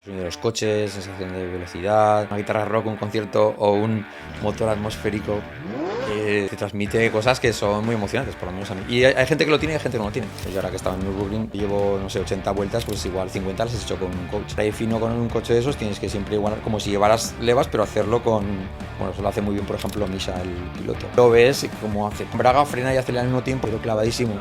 Sonido de los coches, sensación de velocidad, una guitarra rock, un concierto o un motor atmosférico que te transmite cosas que son muy emocionantes, por lo menos a mí. Y hay gente que lo tiene y hay gente que no lo tiene. Yo ahora que estaba en Nürburgring llevo, no sé, 80 vueltas, pues igual 50 las he hecho con un coach. Ahí fino con un coche de esos tienes que siempre igualar, como si llevaras levas, pero hacerlo con... Bueno, eso lo hace muy bien, por ejemplo, Misha, el piloto. Lo ves como hace braga, frena y acelera al mismo tiempo, pero clavadísimo.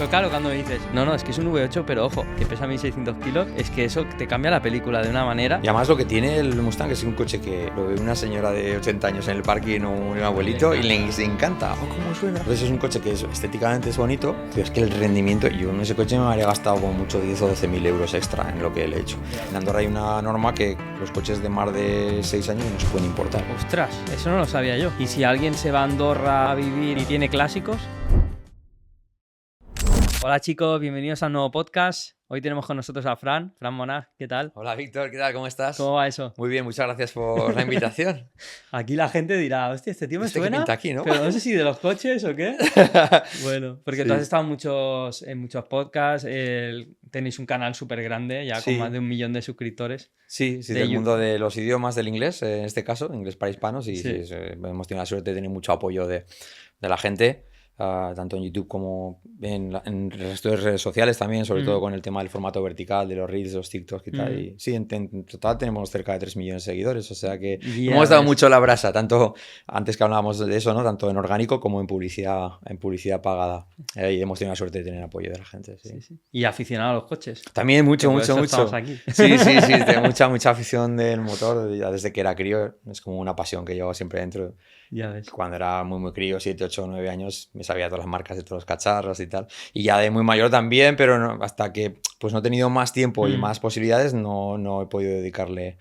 Claro, cuando me dices, no, es que es un V8, pero ojo, que pesa 1600 kilos, es que eso te cambia la película de una manera. Y además lo que tiene el Mustang es un coche que lo ve una señora de 80 años en el parking o un abuelito y les encanta. ¡Oh, cómo suena! Entonces es un coche que estéticamente es bonito, pero es que el rendimiento, yo en ese coche me habría gastado como mucho 10 o 12 mil euros extra en lo que le he hecho. En Andorra hay una norma que los coches de más de 6 años no se pueden importar. Ostras, eso no lo sabía yo. Y si alguien se va a Andorra a vivir y tiene clásicos... Hola chicos, bienvenidos a un nuevo podcast. Hoy tenemos con nosotros a Fran Monag, ¿qué tal? Hola Víctor, ¿qué tal? ¿Cómo estás? ¿Cómo va eso? Muy bien, muchas gracias por la invitación. Aquí la gente dirá, hostia, este tío me ¿Este suena, que pinta aquí, no? pero no sé si de los coches o qué. Bueno, porque Sí. tú has estado en muchos podcasts, tenéis un canal súper grande, ya Sí. con más de 1 millón de suscriptores. Sí, De del YouTube. mundo de los idiomas del inglés, en este caso, inglés para hispanos, y Sí. sí, hemos tenido la suerte de tener mucho apoyo de la gente, tanto en YouTube como en el resto de redes sociales también, sobre todo con el tema del formato vertical, de los Reels, de los TikToks y tal. Y sí, en total tenemos cerca de 3 millones de seguidores, o sea que Ya hemos dado ves. mucho la brasa, tanto antes que hablábamos de eso, ¿no? Tanto en orgánico como en publicidad pagada. Y hemos tenido la suerte de tener apoyo de la gente, sí. Sí, sí. Y aficionado a los coches. También mucho, Que por mucho, eso mucho. estamos aquí. Sí, tengo mucha afición del motor, ya desde que era crío, es como una pasión que llevo siempre dentro. Ya ves. Cuando era muy crío, 7, 8, 9 años, me sabía todas las marcas de todos los cacharros y tal. Y ya de muy mayor también, pero no, hasta que pues no he tenido más tiempo y más posibilidades, no he podido dedicarle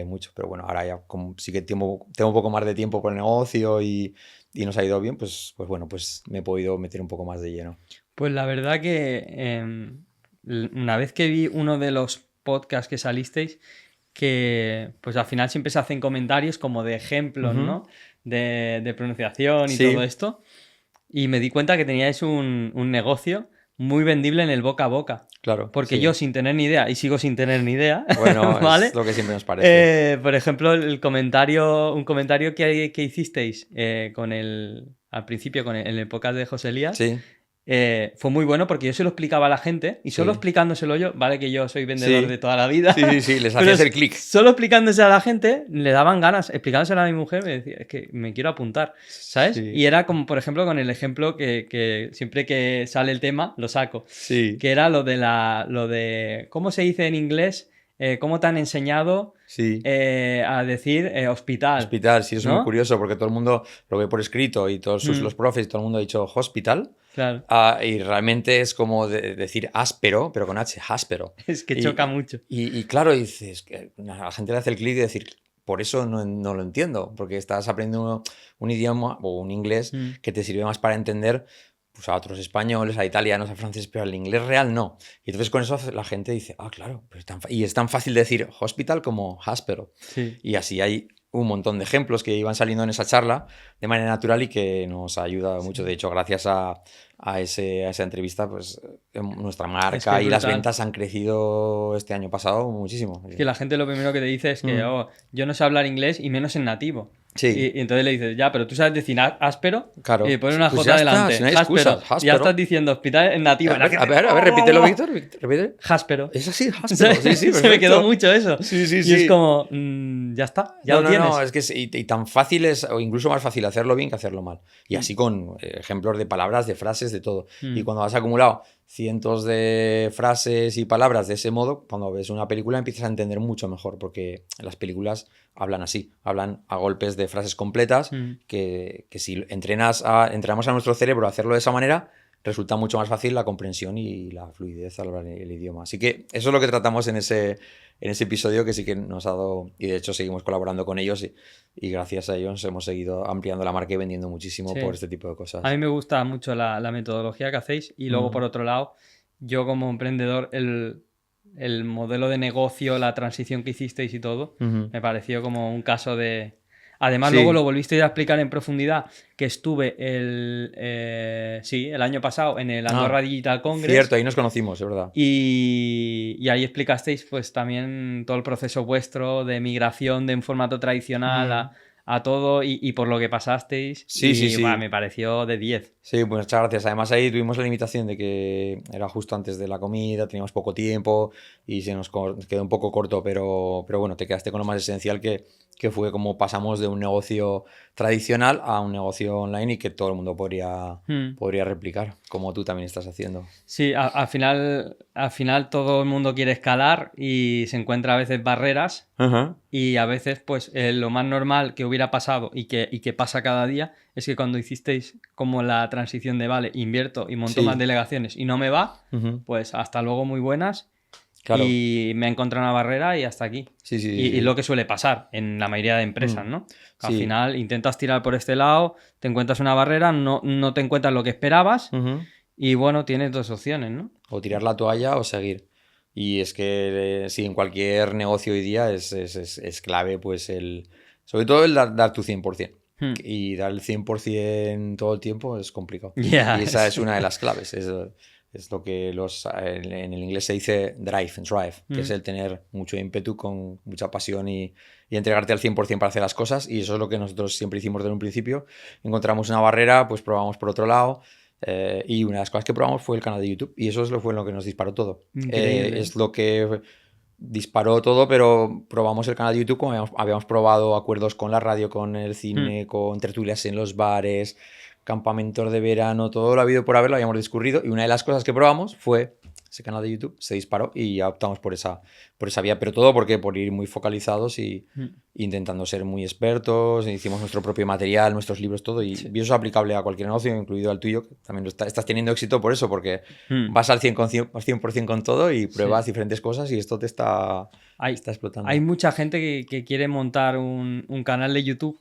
mucho. Pero bueno, ahora ya como sí que tengo un poco más de tiempo por el negocio y nos ha ido bien, pues bueno, pues me he podido meter un poco más de lleno. Pues la verdad que una vez que vi uno de los podcasts que salisteis, que pues al final siempre se hacen comentarios como de ejemplos, ¿no? De pronunciación y Sí. todo esto. Y me di cuenta que teníais un negocio muy vendible en el boca a boca. Claro. Porque sí. yo sin tener ni idea, y sigo sin tener ni idea, Bueno, ¿vale? es lo que siempre nos parece. Por ejemplo, un comentario que hicisteis al principio en el podcast de José Elías, Sí. fue muy bueno porque yo se lo explicaba a la gente y solo Sí. explicándoselo yo, vale que yo soy vendedor Sí. de toda la vida. Sí, les pero hacía hacer clic. Solo explicándose a la gente le daban ganas, explicándoselo a mi mujer me decía, es que me quiero apuntar, ¿sabes? Sí. Y era como, por ejemplo, con el ejemplo que siempre que sale el tema lo saco, Sí. que era lo de ¿cómo se dice en inglés? ¿Cómo te han enseñado Sí. a decir hospital? Hospital, sí, es ¿no? muy curioso porque todo el mundo lo ve por escrito y todos los profes, todo el mundo ha dicho hospital. Claro. Y realmente es como decir áspero, pero con H, áspero. Es que choca mucho. Y claro, dices, que a la gente le hace el clic de decir, por eso no lo entiendo, porque estás aprendiendo un idioma o un inglés que te sirve más para entender pues, a otros españoles, a italianos, a franceses, pero al inglés real no. Y entonces con eso la gente dice, claro, pues y es tan fácil decir hospital como áspero. Sí. Y así hay un montón de ejemplos que iban saliendo en esa charla de manera natural y que nos ayuda mucho. De hecho, gracias a esa entrevista, pues nuestra marca y las ventas han crecido este año pasado muchísimo. Es que la gente lo primero que te dice es que yo no sé hablar inglés y menos en nativo. Sí. Y entonces le dices, ya, pero tú sabes decir áspero. Claro. Y pone una Pues J ya está, delante. si no hay excusas, Áspero. Ya estás diciendo hospital en nativo. A ver, repítelo, Víctor. Repite. Jáspero. Es así, áspero. Sí, Se me quedó mucho eso. Sí. Y es como, ya está, ya lo tienes. No, es que y tan fácil es, o incluso más fácil hacerlo bien que hacerlo mal. Y así con ejemplos de palabras, de frases, de todo. Y cuando has acumulado cientos de frases y palabras de ese modo, cuando ves una película empiezas a entender mucho mejor, porque las películas hablan así, hablan a golpes de frases completas, que si entrenamos a nuestro cerebro a hacerlo de esa manera, resulta mucho más fácil la comprensión y la fluidez al hablar el idioma. Así que eso es lo que tratamos en ese episodio, que sí que nos ha dado, y de hecho seguimos colaborando con ellos y gracias a ellos hemos seguido ampliando la marca y vendiendo muchísimo por este tipo de cosas. A mí me gusta mucho la metodología que hacéis y luego por otro lado, yo como emprendedor, el modelo de negocio, la transición que hicisteis y todo, me pareció como un caso de... Además, Sí. luego lo volviste a explicar en profundidad, que estuve el año pasado en el Andorra Digital Congress. Cierto, ahí nos conocimos, es verdad. Y ahí explicasteis pues también todo el proceso vuestro de migración de un formato tradicional a todo y por lo que pasasteis. Sí, sí, sí. Me pareció de 10. Sí, pues muchas gracias. Además ahí tuvimos la limitación de que era justo antes de la comida, teníamos poco tiempo y se nos quedó un poco corto, pero bueno, te quedaste con lo más esencial que fue como pasamos de un negocio tradicional a un negocio online y que todo el mundo podría replicar, como tú también estás haciendo. Sí, al final todo el mundo quiere escalar y se encuentra a veces barreras. Ajá. Y a veces, pues, lo más normal que hubiera pasado y que pasa cada día es que cuando hicisteis como la transición de, vale, invierto y monto Sí. más delegaciones y no me va, Ujú. pues hasta luego, muy buenas. Claro. Y me he encontrado una barrera y hasta aquí. Sí, sí, Y lo que suele pasar en la mayoría de empresas, ¿no? Al Sí. final intentas tirar por este lado, te encuentras una barrera, no te encuentras lo que esperabas Ujú. y bueno, tienes dos opciones, ¿no? O tirar la toalla o seguir. Y es que sí, en cualquier negocio hoy día es clave, pues sobre todo el dar tu 100%. Y dar el 100% todo el tiempo es complicado. Yeah, Y esa es sí. una de las claves. Es lo que en el inglés se dice drive, que es el tener mucho ímpetu con mucha pasión y entregarte al 100% para hacer las cosas. Y eso es lo que nosotros siempre hicimos desde un principio. Encontramos una barrera, pues probamos por otro lado. Y una de las cosas que probamos fue el canal de YouTube. Y eso fue lo que nos disparó todo. Increíble. Es lo que disparó todo, pero probamos el canal de YouTube como habíamos probado acuerdos con la radio, con el cine, con tertulias en los bares, campamentos de verano, todo lo habido por haber, lo habíamos discurrido. Y una de las cosas que probamos fue ese canal de YouTube, se disparó y ya optamos por esa vía. Pero todo porque por ir muy focalizados y intentando ser muy expertos. Hicimos nuestro propio material, nuestros libros, todo. Y eso es aplicable a cualquier negocio, incluido al tuyo, que también estás teniendo éxito por eso, porque vas al 100% con todo y pruebas diferentes cosas y esto te está explotando. Hay mucha gente que quiere montar un canal de YouTube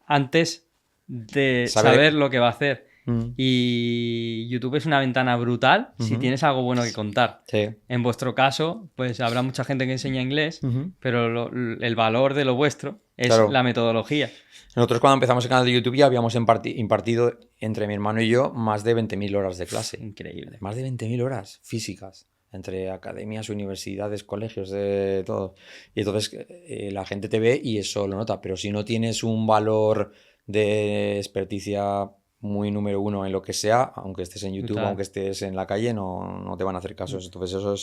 antes de saber lo que va a hacer. Y YouTube es una ventana brutal si tienes algo bueno que contar. Sí. En vuestro caso, pues habrá mucha gente que enseña inglés, pero el valor de lo vuestro es la metodología. Nosotros cuando empezamos el canal de YouTube ya habíamos impartido entre mi hermano y yo más de 20.000 horas de clase. Increíble. Más de 20.000 horas físicas. Entre academias, universidades, colegios, de todo. Y entonces la gente te ve y eso lo nota. Pero si no tienes un valor de experticia muy número uno en lo que sea, aunque estés en YouTube, aunque estés en la calle, no te van a hacer caso. Entonces eso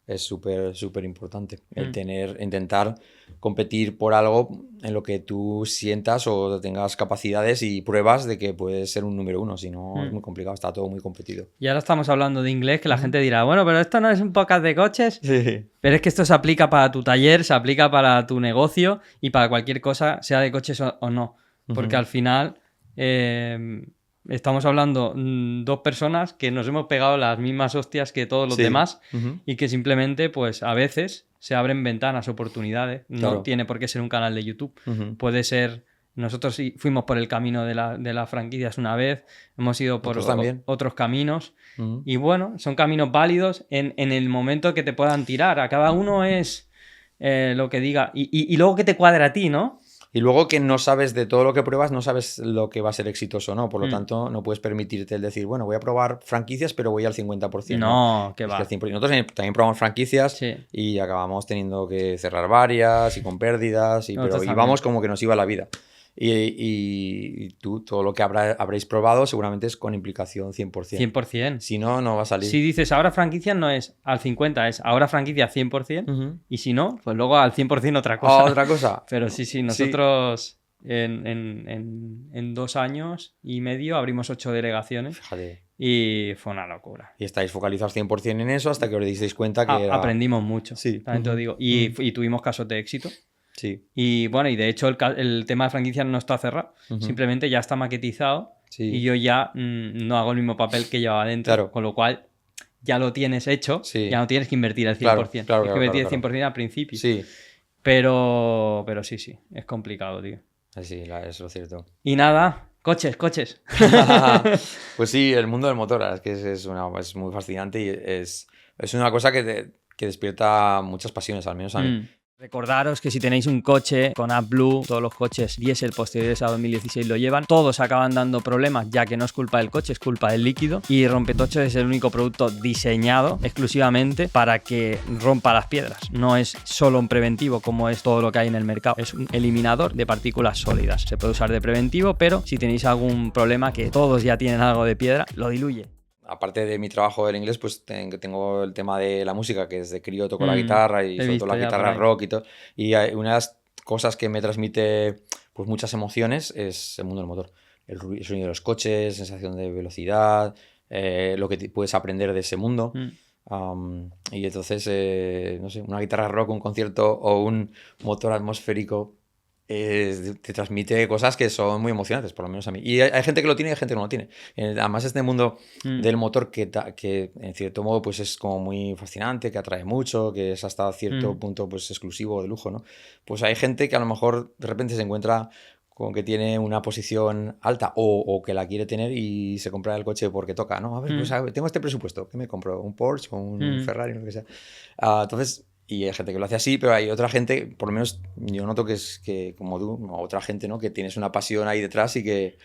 es súper, súper importante. El intentar competir por algo en lo que tú sientas o tengas capacidades y pruebas de que puedes ser un número uno. Si no, es muy complicado, está todo muy competido. Y ahora estamos hablando de inglés, que la gente dirá, bueno, pero esto no es un podcast de coches. Sí. Pero es que esto se aplica para tu taller, se aplica para tu negocio y para cualquier cosa, sea de coches o no. Porque al final estamos hablando dos personas que nos hemos pegado las mismas hostias que todos los demás y que simplemente, pues a veces se abren ventanas, oportunidades. No tiene por qué ser un canal de YouTube. Puede ser... Nosotros sí fuimos por el camino de las franquicias una vez, hemos ido por otros caminos y bueno, son caminos válidos en el momento que te puedan tirar. A cada uno es lo que diga y luego que te cuadra a ti, ¿no? Y luego que no sabes de todo lo que pruebas, no sabes lo que va a ser exitoso o no. Por lo tanto, no puedes permitirte el decir, bueno, voy a probar franquicias, pero voy al 50%. No, que va. Nosotros también probamos franquicias y acabamos teniendo que cerrar varias y con pérdidas, pero íbamos como que nos iba la vida. Y tú, todo lo que habréis probado seguramente es con implicación 100%. 100%. Si no, no va a salir. Si dices ahora franquicia no es al 50, es ahora franquicia 100%. Y si no, pues luego al 100% otra cosa. Otra cosa. Pero sí, nosotros en 2 años y medio abrimos 8 delegaciones. Fíjate. Y fue una locura. Y estáis focalizados 100% en eso hasta que os disteis cuenta que aprendimos mucho. Sí. También te lo digo. Y tuvimos casos de éxito. Sí. Y bueno, y de hecho el tema de franquicias no está cerrado. Simplemente ya está maquetizado y yo ya no hago el mismo papel que llevaba adentro. Claro. Con lo cual ya lo tienes hecho, ya no tienes que invertir el 100%. Claro, tienes que invertir el 100% al principio. Sí. Pero sí, es complicado, tío. Sí, es lo cierto. Y nada, coches. Pues sí, el mundo del motor, es que es muy fascinante y es una cosa que despierta muchas pasiones, al menos a mí. Recordaros que si tenéis un coche con AdBlue, todos los coches diésel posteriores a 2016 lo llevan, todos acaban dando problemas, ya que no es culpa del coche, es culpa del líquido. Y Rompetochos es el único producto diseñado exclusivamente para que rompa las piedras. No es solo un preventivo como es todo lo que hay en el mercado, es un eliminador de partículas sólidas. Se puede usar de preventivo, pero si tenéis algún problema, que todos ya tienen algo de piedra, lo diluye. Aparte de mi trabajo del inglés, pues tengo el tema de la música, que desde crío toco la guitarra y sobre todo la guitarra rock y todo. Y una de las cosas que me transmite pues muchas emociones es el mundo del motor. El sonido de los coches, sensación de velocidad, lo que puedes aprender de ese mundo. Y entonces, no sé, una guitarra rock, un concierto o un motor atmosférico te transmite cosas que son muy emocionantes, por lo menos a mí. Y hay gente que lo tiene y hay gente que no lo tiene. Además, este mundo del motor que en cierto modo pues es como muy fascinante, que atrae mucho, que es hasta cierto punto pues exclusivo, de lujo, ¿no? Pues hay gente que a lo mejor de repente se encuentra con que tiene una posición alta o que la quiere tener y se compra el coche porque toca, ¿no? A ver, pues tengo este presupuesto, ¿qué me compro? ¿Un Porsche o un Ferrari, lo que sea? Entonces... Y hay gente que lo hace así, pero hay otra gente, por lo menos yo noto que es que, como tú, otra gente, ¿no? Que tienes una pasión ahí detrás y que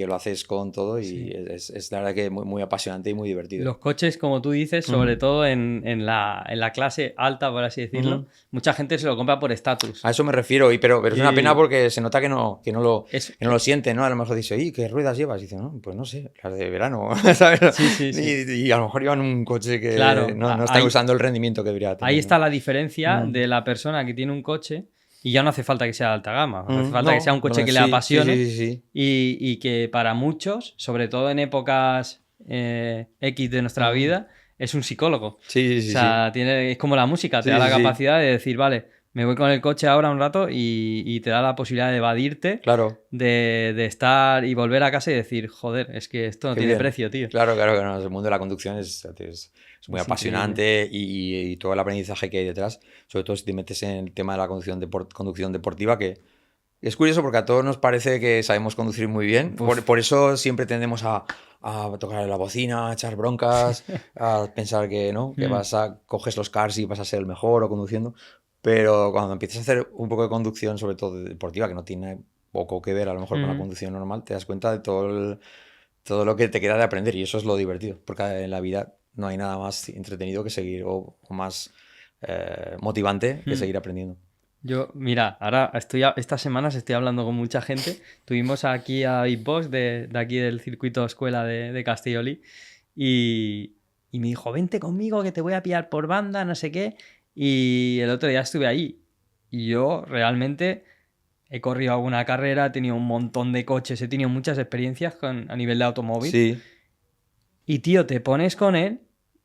lo haces con todo y es la verdad que muy, muy apasionante y muy divertido. Los coches, como tú dices, sobre todo en la clase alta, por así decirlo, mucha gente se lo compra por estatus. A eso me refiero, pero es una pena porque se nota que no lo siente, ¿no? A lo mejor dice, oye, ¿qué ruedas llevas? Y dice, no, pues no sé, las de verano, ¿sabes? Sí. Y a lo mejor llevan un coche que claro, no están usando el rendimiento que debería tener. Ahí está la diferencia de la persona que tiene un coche. Y ya no hace falta que sea de alta gama, hace falta que sea un coche que le apasione y que para muchos, sobre todo en épocas X de nuestra vida, es un psicólogo. O sea, es como la música, te da la capacidad de decir, vale, me voy con el coche ahora un rato y te da la posibilidad de evadirte, de estar y volver a casa y decir, joder, es que esto no tiene precio, tío. Claro, no, el mundo de la conducción es muy apasionante y todo el aprendizaje que hay detrás, sobre todo si te metes en el tema de la conducción deportiva, que es curioso porque a todos nos parece que sabemos conducir muy bien, por eso siempre tendemos a tocar la bocina, a echar broncas, a pensar que no, que coges los cars y vas a ser el mejor o conduciendo, pero cuando empiezas a hacer un poco de conducción, sobre todo deportiva, que no tiene poco que ver a lo mejor con la conducción normal, te das cuenta de todo lo que te queda de aprender y eso es lo divertido, porque en la vida no hay nada más entretenido que seguir o más motivante que seguir aprendiendo. Yo, mira, ahora estas semanas estoy hablando con mucha gente. Tuvimos aquí a Big Boss de aquí del circuito escuela de Castellolí y me dijo, vente conmigo que te voy a pillar por banda, no sé qué. Y el otro día estuve ahí y yo realmente he corrido alguna carrera, he tenido un montón de coches, he tenido muchas experiencias a nivel de automóvil. Sí. Y tío, te pones con él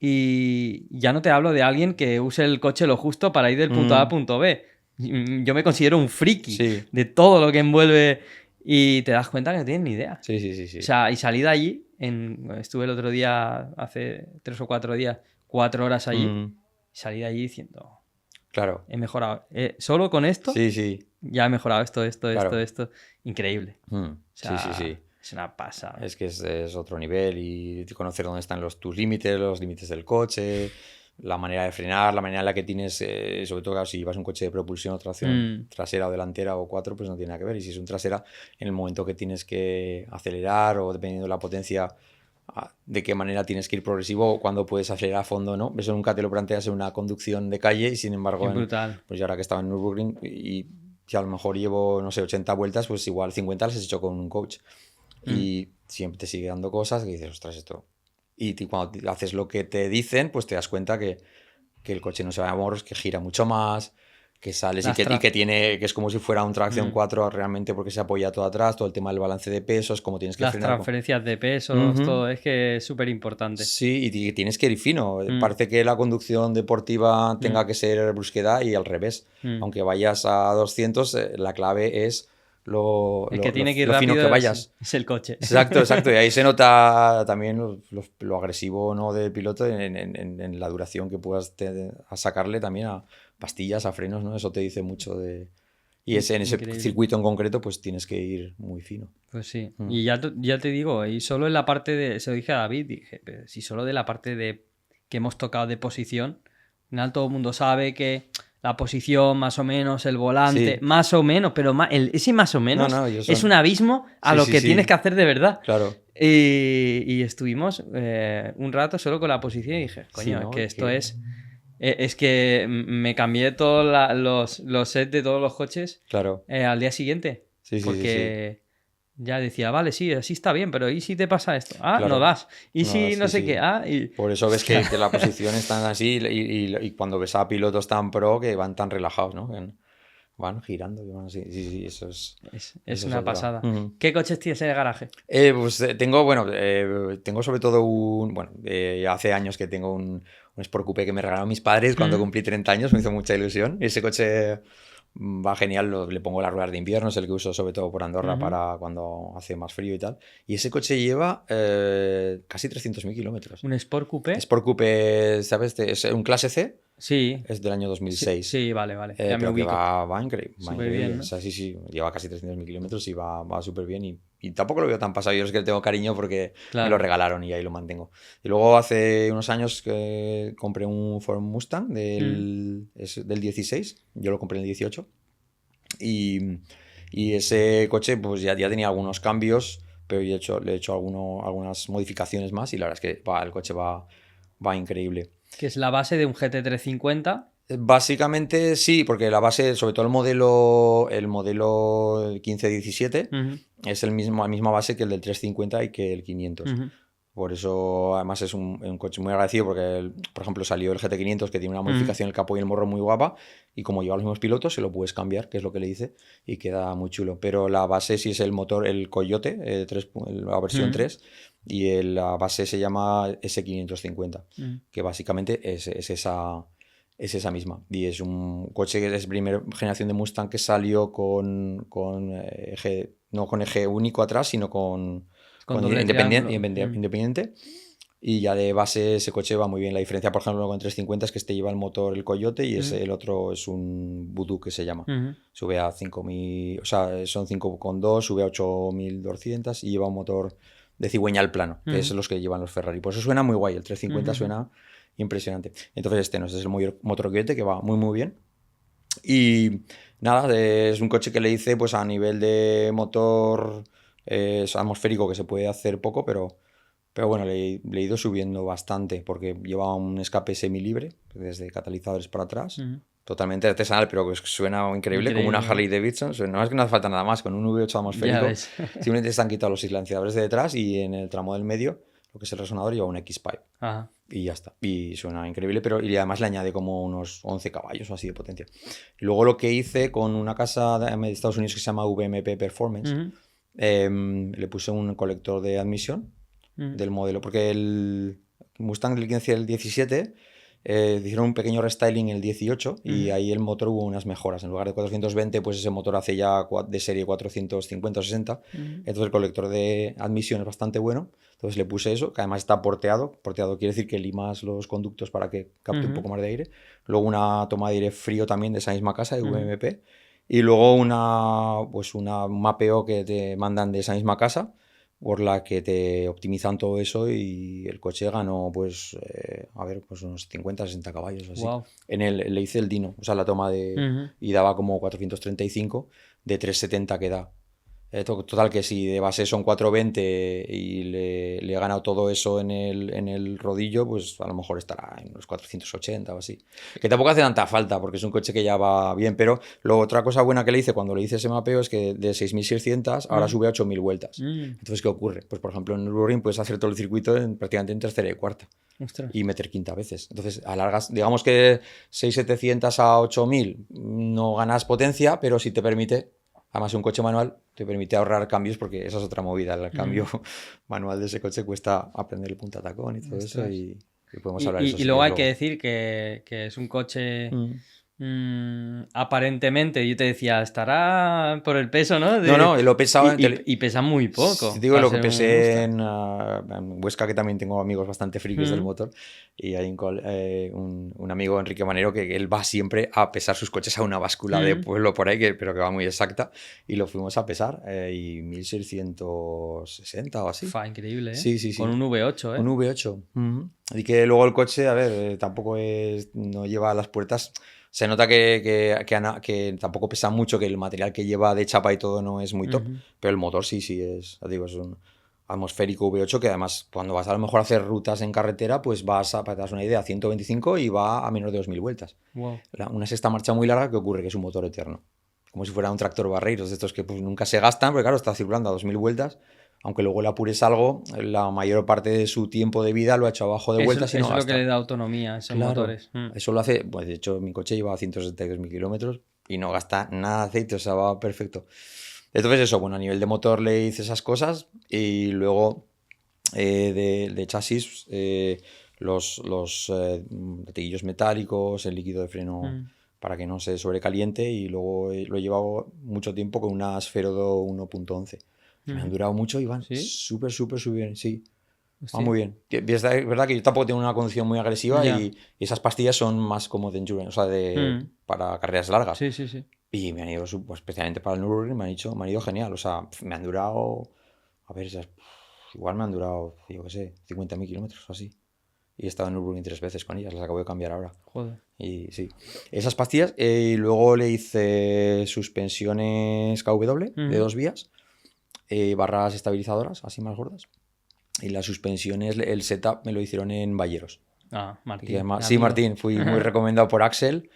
y ya no te hablo de alguien que use el coche lo justo para ir del punto A al punto B. Yo me considero un friki de todo lo que envuelve y te das cuenta que no tienes ni idea. Sí. O sea, y salí de allí, estuve el otro día, hace 3 o 4 días, 4 horas allí, y salí de allí diciendo, claro, he mejorado. Solo con esto, sí. Ya he mejorado esto. Increíble. O sea, sí. Es una pasada. Es que es otro nivel y conocer dónde están tus límites, los límites del coche, la manera de frenar, la manera en la que tienes, sobre todo claro, si llevas un coche de propulsión o tracción trasera o delantera o 4, pues no tiene nada que ver. Y si es un trasera, en el momento que tienes que acelerar o dependiendo de la potencia, de qué manera tienes que ir progresivo o cuándo puedes acelerar a fondo, ¿no? Eso nunca te lo planteas en una conducción de calle y sin embargo, pues yo ahora que estaba en Nürburgring y si a lo mejor llevo, no sé, 80 vueltas, pues igual 50 las has hecho con un coach. Y siempre te sigue dando cosas que dices, ostras, esto... Y cuando haces lo que te dicen, pues te das cuenta que el coche no se va a mover, que gira mucho más, que sales y que es como si fuera un tracción 4 realmente porque se apoya todo atrás, todo el tema del balance de pesos, cómo tienes que frenar. Las transferencias de pesos, todo, es que es súper importante. Sí, y tienes que ir fino. Parece que la conducción deportiva tenga que ser brusquedad y al revés. Aunque vayas a 200, la clave es el que tiene que ir rápido fino que vayas. Es el coche. Exacto. Y ahí se nota también lo agresivo, ¿no?, del piloto en la duración que puedas a sacarle también a pastillas, a frenos, ¿no? Eso te dice mucho de... Y en ese circuito en concreto, pues tienes que ir muy fino. Pues sí. Y ya te digo, y solo en la parte de... Se lo dije a David, dije, pero si solo de la parte de que hemos tocado de posición, al final todo el mundo sabe que la posición más o menos, el volante, Sí. más o menos, pero ese más o menos es un abismo a lo que tienes que hacer de verdad. Claro. Y estuvimos un rato solo con la posición y dije, coño, ¿no? es que esto es... Es que me cambié todos los sets de todos los coches Claro. al día siguiente. Sí. Ya decía, vale, sí, así está bien, pero ¿y si te pasa esto? Ah, Claro. no das. ¿Y No si das, no sí, sé qué? Ah, y... Por eso ves que la posición es tan así y cuando ves a pilotos tan pro que van tan relajados, ¿no? Van girando y van así. Sí, eso es... Es eso una otra. pasada. ¿Qué coches tienes en el garaje? Pues tengo sobre todo hace años que tengo un Sport Coupé que me regalaron mis padres cuando cumplí 30 años, me hizo mucha ilusión. Ese coche va genial, le pongo las ruedas de invierno, es el que uso sobre todo por Andorra para cuando hace más frío y tal. Y ese coche lleva casi 300.000 kilómetros. ¿Un Sport Coupé? Sport Coupé, ¿sabes? Es un clase C. Sí. Es del año 2006. Sí, vale. Ya me pero que ubico. va increíble. Bien, ¿no? O sea, sí, lleva casi 300.000 kilómetros y va súper bien. Y tampoco lo veo tan pasado. Yo es que le tengo cariño porque me lo regalaron y ahí lo mantengo. Y luego hace unos años que compré un Ford Mustang del 16. Yo lo compré en el 18. Y ese coche pues ya tenía algunos cambios, pero le he hecho algunas modificaciones más y la verdad es que el coche va increíble. Que es la base de un GT350. Básicamente sí, porque la base, sobre todo el modelo 1517, es la misma base que el del 350 y que el 500. Por eso, además, es un coche muy agradecido porque, por ejemplo, salió el GT500 que tiene una modificación en el capó y el morro muy guapa y como lleva los mismos pilotos, se lo puedes cambiar, que es lo que le hice, y queda muy chulo. Pero la base sí es el motor, el Coyote, la versión 3, y la base se llama S550, que básicamente es esa misma. Y es un coche que es primera generación de Mustang que salió no con eje único atrás, sino con independiente. Y ya de base ese coche va muy bien. La diferencia, por ejemplo, con el 350 es que este lleva el motor, el Coyote, y el otro es un Voodoo que se llama. Sube a 5.000, o sea, son 5,2, sube a 8.200 y lleva un motor de cigüeña al plano, que es los que llevan los Ferrari. Por eso suena muy guay. El 350 suena impresionante. Entonces este es el motor Coyote que va muy muy bien. Y nada, es un coche que le hice pues a nivel de motor atmosférico, que se puede hacer poco, pero bueno, le he ido subiendo bastante porque lleva un escape semilibre desde catalizadores para atrás, totalmente artesanal, pero que suena increíble como una Harley Davidson. No es que no hace falta nada más, con un V8 atmosférico simplemente se han quitado los silenciadores de detrás y en el tramo del medio, lo que es el resonador, lleva un X-Pipe. Y ya está. Y suena increíble, y además le añade como unos 11 caballos o así de potencia. Y luego lo que hice con una casa de Estados Unidos que se llama VMP Performance, le puse un colector de admisión del modelo, porque el Mustang del 15 y el 17 hicieron un pequeño restyling en el 18 y ahí el motor hubo unas mejoras. En lugar de 420, pues ese motor hace ya de serie 450 o 60. Entonces el colector de admisión es bastante bueno. Entonces le puse eso, que además está porteado. Porteado quiere decir que limas los conductos para que capte un poco más de aire. Luego una toma de aire frío también de esa misma casa, de VMP. Y luego un mapeo que te mandan de esa misma casa, por la que te optimizan todo eso, y el coche ganó pues unos 50, 60 caballos así. Wow. Le hice el dyno, o sea, la toma y daba como 435 de 370 que da. Total, que si de base son 420 y le he ganado todo eso en el rodillo, pues a lo mejor estará en los 480 o así. Que tampoco hace tanta falta porque es un coche que ya va bien, pero otra cosa buena que le hice cuando le hice ese mapeo es que de 6.600 ahora sube a 8.000 vueltas. Entonces, ¿qué ocurre? Pues por ejemplo en el Nürburgring puedes hacer todo el circuito prácticamente en tercera y cuarta. Ostras. Y meter quinta veces. Entonces alargas, digamos que 6.700 a 8.000 no ganas potencia, pero sí te permite... Además, un coche manual te permite ahorrar cambios porque esa es otra movida. El cambio manual de ese coche cuesta aprender el punta tacón y todo eso. Y podemos hablar de eso. Y luego hay que decir que es un coche aparentemente, yo te decía, estará por el peso, ¿no? No, lo he pesado. Y pesa muy poco. Digo, lo que pesé en Huesca, que también tengo amigos bastante frikis del motor. Y hay un amigo, Enrique Manero, que él va siempre a pesar sus coches a una báscula de pueblo por ahí, pero que va muy exacta. Y lo fuimos a pesar y 1.660 o así. Increíble, ¿eh? Sí. Con un V8, ¿eh? Un V8. Y que luego el coche, a ver, tampoco no lleva las puertas. Se nota que tampoco pesa mucho, que el material que lleva de chapa y todo no es muy top, pero el motor sí es, ya digo, es un atmosférico V8 que además cuando vas a lo mejor a hacer rutas en carretera, pues vas para que te das una idea, a 125 y va a menos de 2000 vueltas. Wow. Una sexta marcha muy larga que ocurre que es un motor eterno, como si fuera un tractor Barreiros, de estos que pues, nunca se gastan, porque claro, está circulando a 2000 vueltas. Aunque luego le apures algo, la mayor parte de su tiempo de vida lo ha hecho abajo de vueltas y no Eso es lo gasta. que le da autonomía a esos motores. Eso lo hace, pues de hecho mi coche lleva 162.000 kilómetros y no gasta nada de aceite, o sea, va perfecto. Entonces eso, bueno, a nivel de motor le hice esas cosas y luego de chasis los latiguillos metálicos, el líquido de freno para que no se sobrecaliente y luego lo he llevado mucho tiempo con una Sfero 1.11. Me han durado mucho y van súper bien, sí. Va muy bien. Es verdad que yo tampoco tengo una conducción muy agresiva y esas pastillas son más como de endurance, o sea, para carreras largas. Sí. Y me han ido, pues, especialmente para el Nürburgring, me han ido genial. O sea, me han durado, a ver, igual me han durado, yo qué sé, 50.000 kilómetros o así. Y he estado en Nürburgring 3 veces con ellas, las acabo de cambiar ahora. Joder. Y sí, esas pastillas. Y luego le hice suspensiones KW de 2 vías. Barras estabilizadoras, así más gordas. Y las suspensiones, el setup me lo hicieron en Balleros. Ah, Martín. Además, sí, Martín, fui muy recomendado por Axel.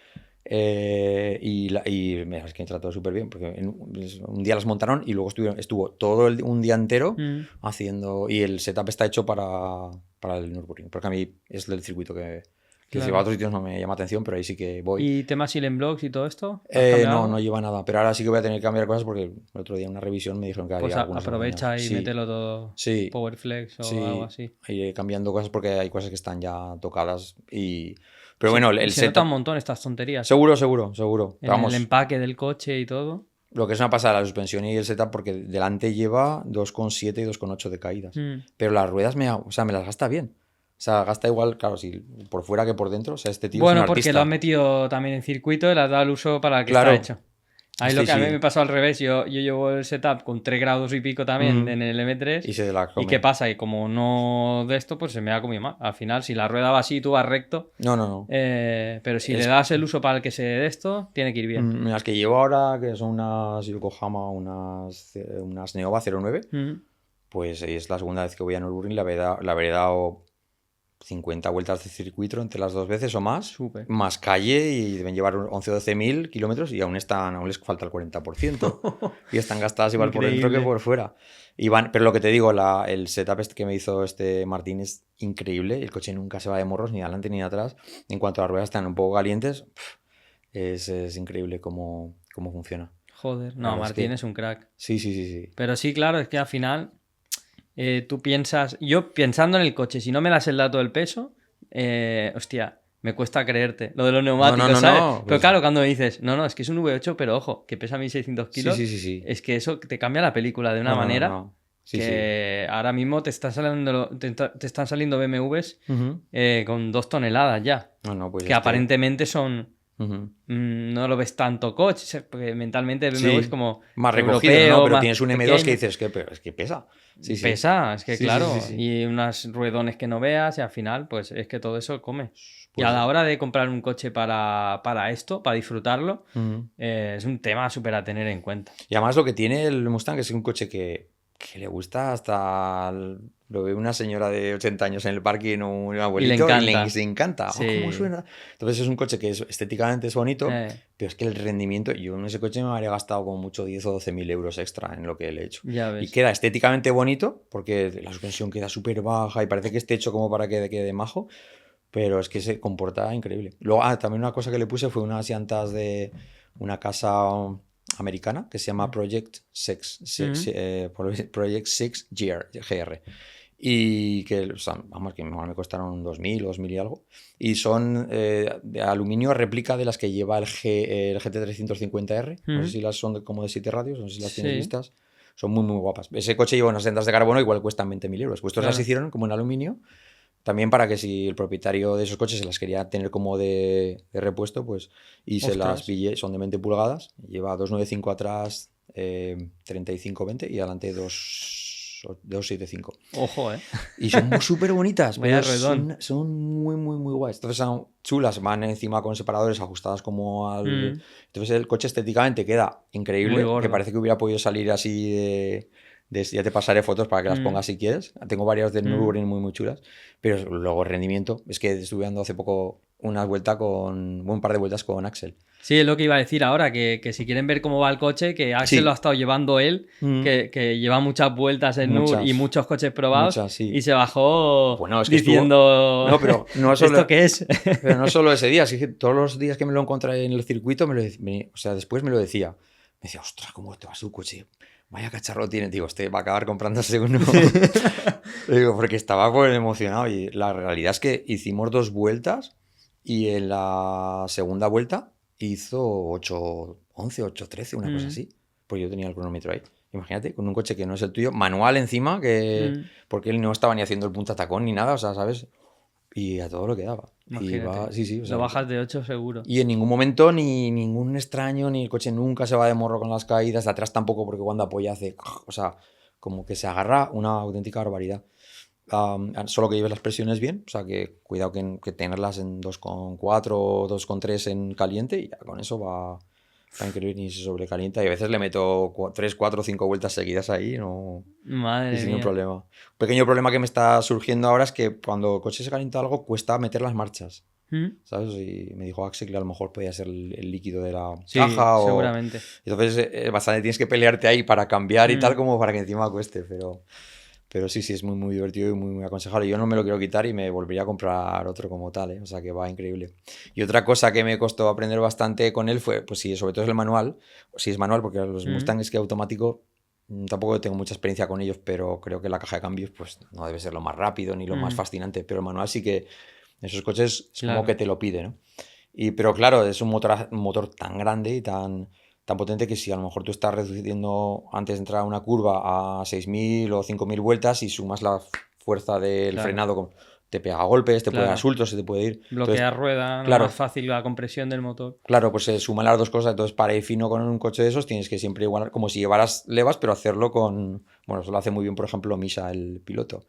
Es que me trató súper bien, porque un día las montaron y luego estuvo todo un día entero haciendo. Y el setup está hecho para el Nürburgring, porque a mí es del circuito que si va a otros sitios no me llama atención, pero ahí sí que voy. ¿Y temas Silent Blocks y todo esto? No lleva nada, pero ahora sí que voy a tener que cambiar cosas porque el otro día en una revisión me dijeron que había algunas. Pues aprovecha y mételo todo. Sí. Powerflex o algo así. Iré cambiando cosas porque hay cosas que están ya tocadas pero bueno, el se nota un montón estas tonterías. Seguro. El empaque del coche y todo. Lo que es una pasada, la suspensión y el setup, porque delante lleva 2,7 y 2,8 de caídas. Pero las ruedas me las gasta bien. O sea, gasta igual, claro, si por fuera que por dentro. O sea, este tío es un artista. Porque lo has metido también en circuito y le has dado el uso para el que está hecho. Ahí lo que a mí me pasó al revés, yo llevo el setup con 3 grados y pico también en el M3 y ¿qué pasa? Y como no de esto, pues se me ha comido mal. Al final, si la rueda va así, tú vas recto. No. Pero si le das el uso para el que se de esto, tiene que ir bien. Las que llevo ahora, que son unas Yokohama, unas Neova 09, pues es la segunda vez que voy a Nürburgring, la habré dado 50 vueltas de circuito entre las 2 veces o más. Súper. Más calle y deben llevar 11 o 12 mil kilómetros y aún les falta el 40%. Y están gastadas igual por dentro que por fuera. Pero lo que te digo, el setup que me hizo este Martín es increíble. El coche nunca se va de morros ni adelante ni atrás. En cuanto a las ruedas están un poco calientes, es increíble cómo funciona. Joder, no, Martín es un crack. Sí. Pero sí, claro, es que al final... tú piensas, yo pensando en el coche, si no me das el dato del peso, hostia, me cuesta creerte. Lo de los neumáticos, ¿sabes? No, pero claro, cuando me dices, no, es que es un V8, pero ojo, que pesa 1600 kilos, sí. es que eso te cambia la película de una manera que ahora mismo te están saliendo BMWs con 2 toneladas ya. Pues que aparentemente son... no lo ves tanto coche, porque mentalmente el BMW es como más recogido, europeo, ¿no? Pero más tienes un M2 pequeño. que dices pero es que pesa. Pesa, es que claro, y unas ruedones que no veas y al final pues es que todo eso come. Y a la hora de comprar un coche para esto, para disfrutarlo, es un tema súper a tener en cuenta. Y además lo que tiene el Mustang es un coche que le gusta hasta... Lo ve una señora de 80 años en el parking o un abuelito y le encanta. ¿Cómo suena? Entonces es un coche que estéticamente es bonito, pero es que el rendimiento... Yo en ese coche me habría gastado como mucho 10 o 12 mil euros extra en lo que le he hecho. Ya ves. Y queda estéticamente bonito porque la suspensión queda súper baja y parece que esté hecho como para que quede majo, pero es que se comporta increíble. Luego, también una cosa que le puse fue unas llantas de una casa americana que se llama Project 6 GR. Y que, o sea, vamos, que me costaron 2.000 y algo. Y son de aluminio, réplica de las que lleva el GT350R. No sé si las son como de 7 radios, no sé si las tienes vistas. Son muy guapas. Ese coche lleva unas llantas de carbono, igual cuestan 20.000 euros. Pues estos las hicieron como en aluminio. También para que si el propietario de esos coches se las quería tener como de repuesto, pues se las pillé, son de 20 pulgadas, lleva 295 atrás, 35-20 y adelante 2 275. Ojo, Y son súper bonitas. Vaya pero redón. son muy, muy, muy guays. Entonces son chulas, van encima con separadores ajustadas como al... Entonces el coche estéticamente queda Muy increíble, gordo. que parece que hubiera podido salir así ya te pasaré fotos para que las pongas si quieres. Tengo varias del Nürburgring muy, muy chulas. Pero luego el rendimiento, es que estuve dando hace poco un par de vueltas con Axel. Sí, es lo que iba a decir ahora, que si quieren ver cómo va el coche, que Axel Sí. lo ha estado llevando él, que lleva muchas vueltas en NUR y muchos coches probados, Muchas, sí. y se bajó Bueno, es que diciendo, no, pero no solo... ¿esto qué es? Pero no solo ese día, es que todos los días que me lo encontré en el circuito, o sea, después me lo decía. Me decía, ostras, ¿cómo te va su coche? Vaya cacharro tiene. Digo, este va a acabar comprándose uno. Digo, porque estaba pues emocionado. Y la realidad es que hicimos 2 vueltas y en la segunda vuelta hizo 8:11, 8:13, una cosa así. Pues yo tenía el cronómetro ahí. Imagínate, con un coche que no es el tuyo, manual encima, porque él no estaba ni haciendo el punta tacón ni nada, o sea, ¿sabes? Y a todo lo que daba. Imagínate. Sí, o sea, lo bajas de 8 seguro. Y en ningún momento ni ningún extraño, ni el coche nunca se va de morro con las caídas, de atrás tampoco, porque cuando apoya hace... O sea, como que se agarra una auténtica barbaridad. Solo que lleves las presiones bien, o sea, que cuidado que tenerlas en 2,4 o 2,3 en caliente y ya con eso va increíble, ni se sobrecalienta. Y a veces le meto 3, 4, 5 vueltas seguidas ahí, no... Madre y sin mía. un problema. Un pequeño problema que me está surgiendo ahora es que cuando el coche se calienta algo, cuesta meter las marchas. ¿Sabes? Y me dijo Axel que a lo mejor podía ser el líquido de la caja. Seguramente. Entonces, bastante tienes que pelearte ahí para cambiar y tal, como para que encima cueste. Pero sí, es muy, muy divertido y muy, muy aconsejable. Yo no me lo quiero quitar y me volvería a comprar otro como tal, ¿eh? O sea que va increíble. Y otra cosa que me costó aprender bastante con él fue, pues sí, sobre todo es el manual. Sí, es manual, porque los Mustang es que automático. Tampoco tengo mucha experiencia con ellos, pero creo que la caja de cambios pues no debe ser lo más rápido ni lo más fascinante. Pero el manual sí que esos coches es como que te lo pide, ¿no? Pero claro, es un motor tan grande y tan potente que si a lo mejor tú estás reduciendo antes de entrar a una curva a 6.000 o 5.000 vueltas y sumas la fuerza del frenado, te pega golpes, te puede dar sultos, se te puede ir. Bloquea rueda, no es fácil la compresión del motor. Claro, pues se suman las dos cosas. Entonces, para ir fino con un coche de esos, tienes que siempre igualar, como si llevaras levas, pero hacerlo con... Bueno, eso lo hace muy bien, por ejemplo, Misha, el piloto.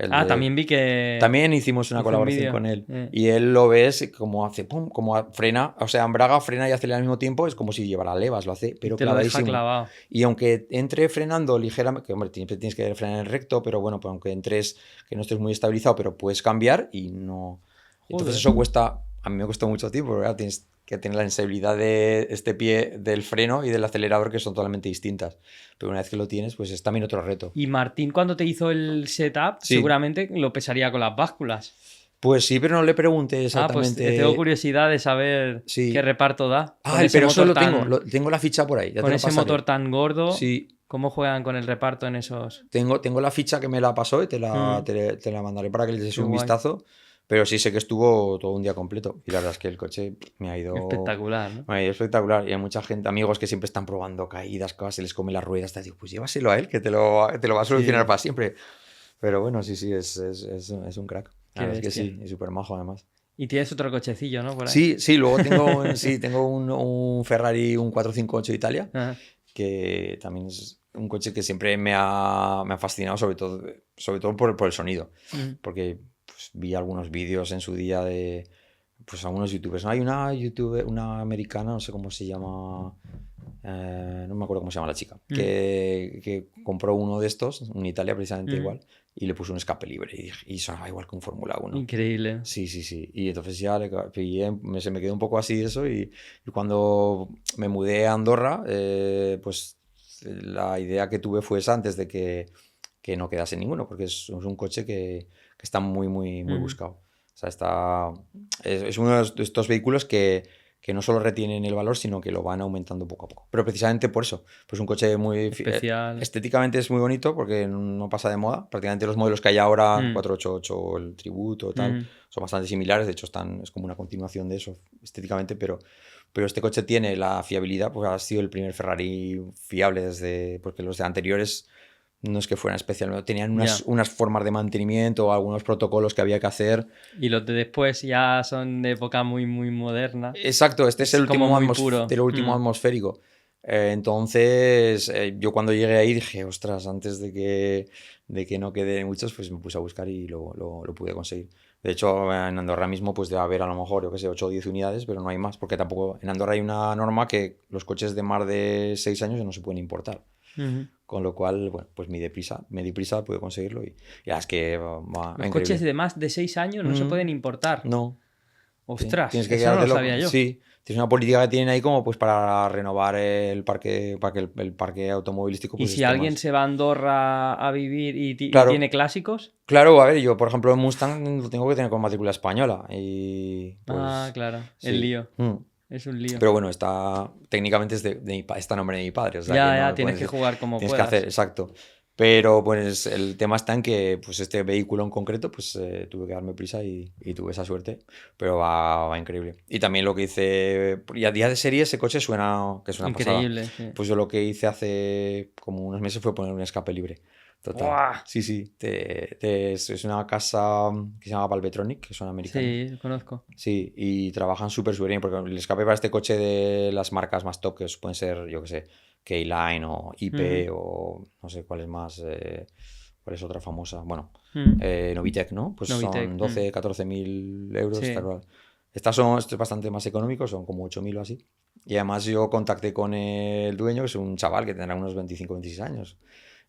También vi que... También hicimos una colaboración con él. Y él lo ves como hace, pum, como frena, o sea, embraga, frena y acelera al mismo tiempo. Es como si llevara levas, lo hace, pero clavadísimo. Clavado. Y aunque entre frenando ligeramente, que hombre, tienes que frenar en recto, pero bueno, pues aunque entres, que no estés muy estabilizado, pero puedes cambiar y no... Entonces eso cuesta, a mí me costó mucho tiempo, ¿verdad? Tienes que tener la sensibilidad de este pie del freno y del acelerador, que son totalmente distintas. Pero una vez que lo tienes, pues es también otro reto. Y Martín, cuando te hizo el setup, seguramente lo pesaría con las básculas. Pues sí, pero no le pregunté exactamente. Pues tengo curiosidad de saber qué reparto da. Pero eso lo tengo la ficha por ahí. Con ese motor tan gordo. Sí. ¿Cómo juegan con el reparto en esos? Tengo la ficha que me la pasó y te la mandaré para que le des un vistazo. Pero sí sé que estuvo todo un día completo. Y la verdad es que el coche me ha ido... Espectacular, ¿no? Me ha ido espectacular. Y hay mucha gente, amigos que siempre están probando caídas, cosas, se les come las ruedas. Te digo, pues llévaselo a él, que te lo va a solucionar para siempre. Pero bueno, sí, es un crack. La verdad es que sí, y súper majo además. Y tienes otro cochecillo, ¿no? Por ahí. Sí, luego tengo un Ferrari, un 458 Italia, que también es un coche que siempre me ha fascinado, sobre todo por el sonido. Porque pues, vi algunos vídeos en su día de pues algunos youtubers. Hay una americana, no sé cómo se llama, no me acuerdo cómo se llama la chica, que compró uno de estos, en Italia precisamente igual, y le puso un escape libre y sonaba igual que un Fórmula 1. Increíble. Sí. Y entonces ya se me quedó un poco así eso y cuando me mudé a Andorra, pues la idea que tuve fue esa antes de que no quedase ninguno, porque es un coche que está muy, muy, muy buscado. O sea, es uno de estos vehículos que no solo retienen el valor, sino que lo van aumentando poco a poco. Pero precisamente por eso, pues un coche muy especial. Estéticamente es muy bonito porque no pasa de moda. Prácticamente los modelos que hay ahora, 488 o el Tributo, tal, son bastante similares. De hecho, es como una continuación de eso estéticamente, pero este coche tiene la fiabilidad, pues ha sido el primer Ferrari fiable porque los de anteriores no es que fueran especialmente, tenían unas formas de mantenimiento o algunos protocolos que había que hacer. Y los de después ya son de época muy, muy moderna. Exacto, este es el último atmosférico. Entonces, yo cuando llegué ahí dije, ostras, antes de que no quede muchos, pues me puse a buscar y lo pude conseguir. De hecho, en Andorra mismo pues debe haber a lo mejor, yo qué sé, 8 o 10 unidades, pero no hay más, porque tampoco en Andorra hay una norma que los coches de más de 6 años ya no se pueden importar. Con lo cual, bueno, pues me di prisa, pude conseguirlo y ya es que va Los increíble. coches de más de 6 años no se pueden importar. No. Ostras, Tienes que eso no lo quedártelo. sabía yo. Sí, tienes una política que tienen ahí como pues para renovar el parque, para que el parque automovilístico ¿Y pues si esté alguien más. se va a Andorra a vivir y Claro, tiene clásicos? claro, a ver, yo por ejemplo el Mustang lo tengo que tener con matrícula española y Ah, pues claro, el sí. lío. Es un lío. Pero bueno, técnicamente es está a nombre de mi padre, o sea que no Ya, me tienes puedes que decir, jugar como tienes que hacer, puedas. exacto. Pero pues el tema está en que pues este vehículo en concreto pues tuve que darme prisa y tuve esa suerte, pero va increíble. Y también lo que hice, y a día de serie ese coche suena, que es una pasada. Increíble, sí. Pues yo lo que hice hace como unos meses fue poner un escape libre. Total. ¡Buah! Sí, sí. Es una casa que se llama Valvetronic, que son americanos. Sí, conozco. Sí, y trabajan súper bien, porque el escape para este coche de las marcas más top, que pueden ser, yo qué sé, K-Line o IP o no sé cuál es más, cuál es otra famosa, bueno, Novitec, ¿no? Pues Novitec. son 12, 14 mil euros, Sí. tal cual. Esto es bastante más económico, son como 8.000 o así. Y además yo contacté con el dueño, que es un chaval que tendrá unos 25, 26 años.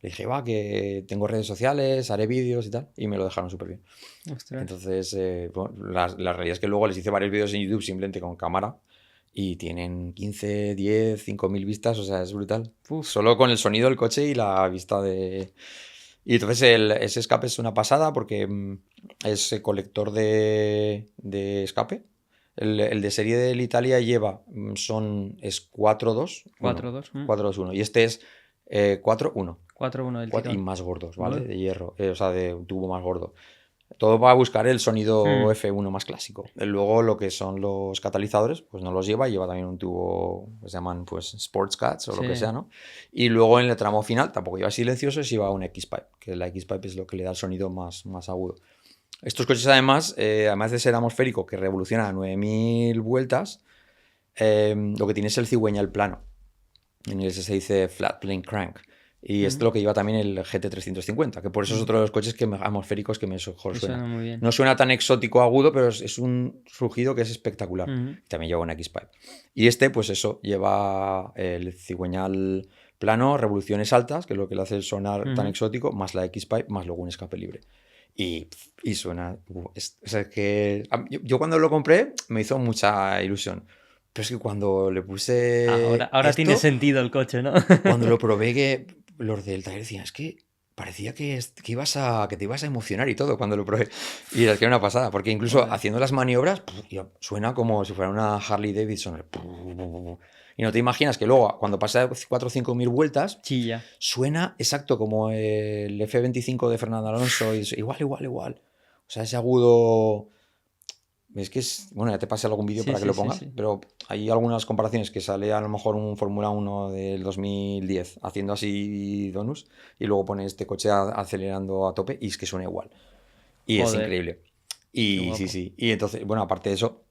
Le dije, va, que tengo redes sociales, haré vídeos y tal, y me lo dejaron súper bien. Ostras. Entonces, bueno, la realidad es que luego les hice varios vídeos en YouTube simplemente con cámara y tienen 15, 10, 5.000 vistas, o sea, es brutal. Uf. Solo con el sonido del coche y la vista de... Y entonces ese escape es una pasada porque es colector de escape. El de serie del Italia lleva, es 4-2-1. 4-2. 4-2-1. Y este es 4-1. 4-1 del Y tirón. más gordos, ¿vale? Bueno. De hierro, o sea, de un tubo más gordo. Todo va a buscar el sonido F1 más clásico. Luego lo que son los catalizadores, pues no los lleva también un tubo que se llaman pues Sports Cats o lo que Sí. sea, ¿no? Y luego en el tramo final tampoco lleva silenciosos, lleva un X-Pipe, que la X-Pipe es lo que le da el sonido más agudo. Estos coches además de ser atmosférico, que revoluciona a 9.000 vueltas, lo que tiene es el cigüeñal plano. En inglés se dice flat plane crank. Y esto es lo que lleva también el GT350, que por eso es otro de los coches atmosféricos que mejor Que suena. suena muy bien. No suena tan exótico agudo, pero es un rugido que es espectacular. También lleva un X-Pipe. Y este, pues eso, lleva el cigüeñal plano, revoluciones altas, que es lo que le hace sonar tan exótico, más la X-Pipe, más luego un escape libre. Y suena... o sea, que yo cuando lo compré me hizo mucha ilusión. Pero es que cuando le puse Ahora esto, tiene sentido el coche, ¿no? cuando lo probé, que los del taller decían, es que parecía que te ibas a emocionar y todo cuando lo probé. Y es que era una pasada, porque incluso Joder. haciendo las maniobras, suena como si fuera una Harley Davidson. Y no te imaginas que luego, cuando pasa 4 o 5 mil vueltas, Chilla. suena exacto como el F25 de Fernando Alonso. Igual. O sea, ese agudo... Es que bueno, ya te pasé algún vídeo para que lo pongas, pero hay algunas comparaciones que sale a lo mejor un Fórmula 1 del 2010 haciendo así donuts y luego pone este coche acelerando a tope y es que suena igual. Y es Joder. increíble. Qué Y guapo. sí. Y entonces, bueno, aparte de eso,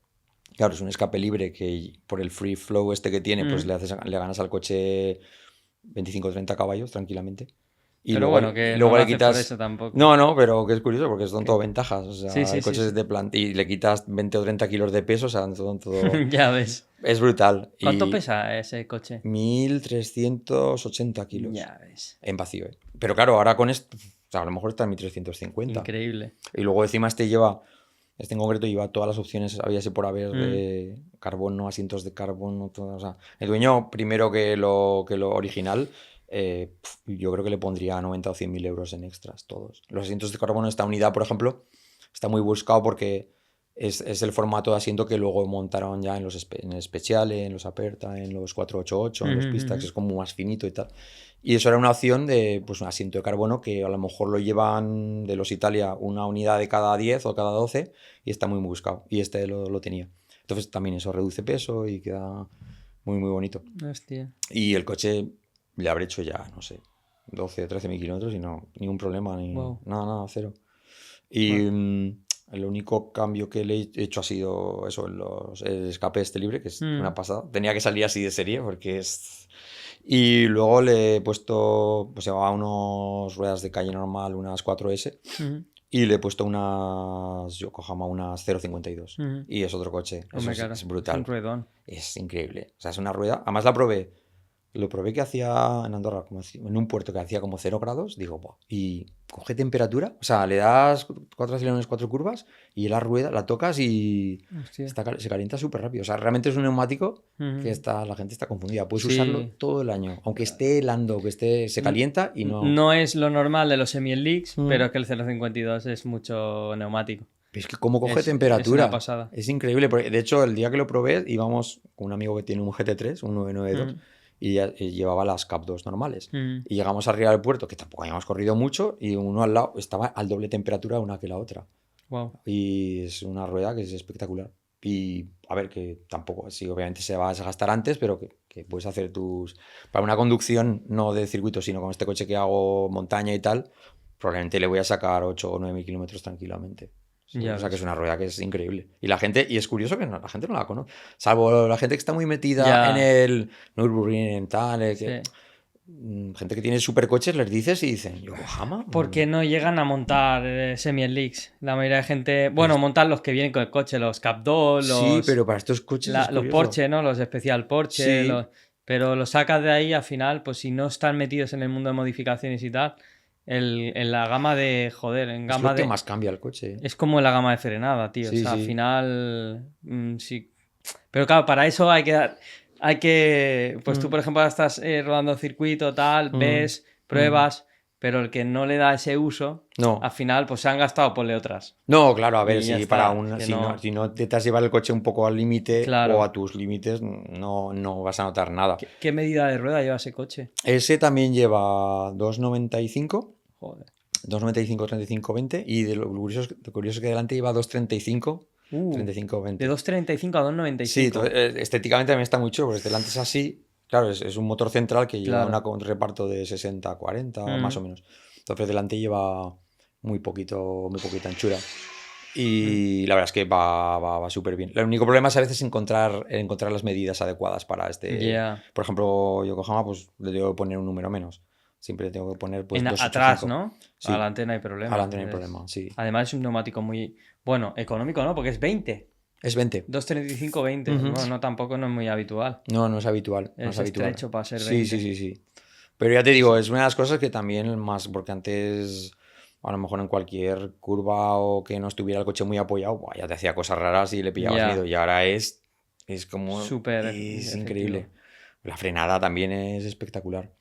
claro, es un escape libre que por el free flow este que tiene, pues le ganas al coche 25 o 30 caballos tranquilamente. Y Pero luego, bueno, que no luego lo le hace por quitas... eso tampoco. No, pero que es curioso porque son todo ¿Qué? ventajas. O Sí, sea, sí, el sí, coche es sí. de planta y le quitas 20 o 30 kilos de peso, o sea, todo... Ya ves. Es brutal. ¿Cuánto Y pesa ese coche? 1.380 kilos Ya ves. en vacío, ¿eh? Pero claro, ahora con esto, o sea, a lo mejor está en 1.350. Increíble. Y luego encima este en concreto lleva todas las opciones, había por haber, de carbono, asientos de carbono, todo, o sea, el dueño, primero que lo original, yo creo que le pondría 90 o 100.000 euros en extras, todos. Los asientos de carbono, esta unidad, por ejemplo, está muy buscado porque es el formato de asiento que luego montaron ya en en el Speciale, en los Aperta, en los 488, en los Pistax, es como más finito y tal. Y eso era una opción de pues, un asiento de carbono que a lo mejor lo llevan de los Italia una unidad de cada 10 o cada 12 y está muy buscado. Y este lo tenía. Entonces también eso reduce peso y queda muy bonito. Hostia. Y el coche le habré hecho ya, no sé, 12 o 13.000 kilómetros y no, ningún problema, Wow. nada, cero. Y, El único cambio que le he hecho ha sido eso, el escape este libre, que es una pasada. Tenía que salir así de serie porque es... Y luego le he puesto, pues llevaba unas ruedas de calle normal, unas 4S, y le he puesto unas Yokohama, unas 0,52. Y es otro coche. Eso Hombre, claro, es brutal. es un ruedón. Es increíble. O sea, es una rueda. Además lo probé que hacía en Andorra, en un puerto que hacía como 0 grados. Digo, "Buah". Y coge temperatura. O sea, le das 4 acelerones, 4 curvas y la rueda la tocas y se calienta súper rápido. O sea, realmente es un neumático que la gente está confundida. Puedes usarlo todo el año. Aunque esté helando, se calienta y no... No es lo normal de los semi-leaks, pero es que el 0,52 es mucho neumático. Es que cómo coge temperatura. Es una pasada. Es increíble. Porque, de hecho, el día que lo probé íbamos con un amigo que tiene un GT3, un 992. Y llevaba las Cap 2 normales. Y llegamos arriba del puerto, que tampoco habíamos corrido mucho, y uno al lado estaba al doble temperatura una que la otra. Wow. Y es una rueda que es espectacular. Y a ver, que tampoco, sí, obviamente se va a gastar antes, pero que puedes hacer para una conducción no de circuito, sino con este coche que hago montaña y tal, probablemente le voy a sacar 8 o 9 mil kilómetros tranquilamente. O sea que es una rueda que es increíble. Y es curioso que la gente no la conoce. Salvo la gente que está muy metida en el Nürburgring, en tal. Gente que tiene supercoches, les dices y dicen, ¿Yokohama? Porque no llegan a montar semi-leaks. La mayoría de gente. Bueno, montan los que vienen con el coche, los Cap 2, Sí, pero para estos coches. Los Porsche, ¿no? Los especial Porsche. Sí. Pero los sacas de ahí al final, pues si no están metidos en el mundo de modificaciones y tal. En la gama de. Joder, en gama es lo de. que más cambia el coche. Es como en la gama de frenada, tío. Sí, o sea, sí. al final. Sí. Pero claro, para eso hay que. Pues tú, por ejemplo, ahora estás rodando circuito, tal, ves, pruebas, pero el que no le da ese uso, al final, pues se han gastado, ponle otras. No, claro, a ver, Y ya si está, si no te has llevar el coche un poco al límite Claro. o a tus límites, no vas a notar nada. ¿Qué medida de rueda lleva ese coche? Ese también lleva 2,95. Joder. 2,95, 35, 20. Y lo curioso es que delante lleva 2,35. 35, 20. De 2,35 a 2,95. Sí, estéticamente también está muy chulo, porque delante es así. Claro, es un motor central que lleva un reparto de 60-40, más o menos. Entonces delante lleva muy poquita anchura. Y la verdad es que va súper bien. El único problema es a veces encontrar las medidas adecuadas para este. Por ejemplo, Yokohama, pues le tengo que poner un número menos. Siempre tengo que poner pues, atrás, ¿no? Sí. Adelante no hay problema. Adelante no hay problema, sí. Además es un neumático muy, bueno, económico, ¿no? Porque es 20. Es 20. 2,35, 20. Bueno, tampoco no es muy habitual. No es habitual. Es estrecho para ser 20. Sí. Pero ya te digo, es una de las cosas que también más, porque antes a lo mejor en cualquier curva o que no estuviera el coche muy apoyado, ya te hacía cosas raras y le pillabas miedo. Y ahora es como... Es increíble. La frenada también es espectacular.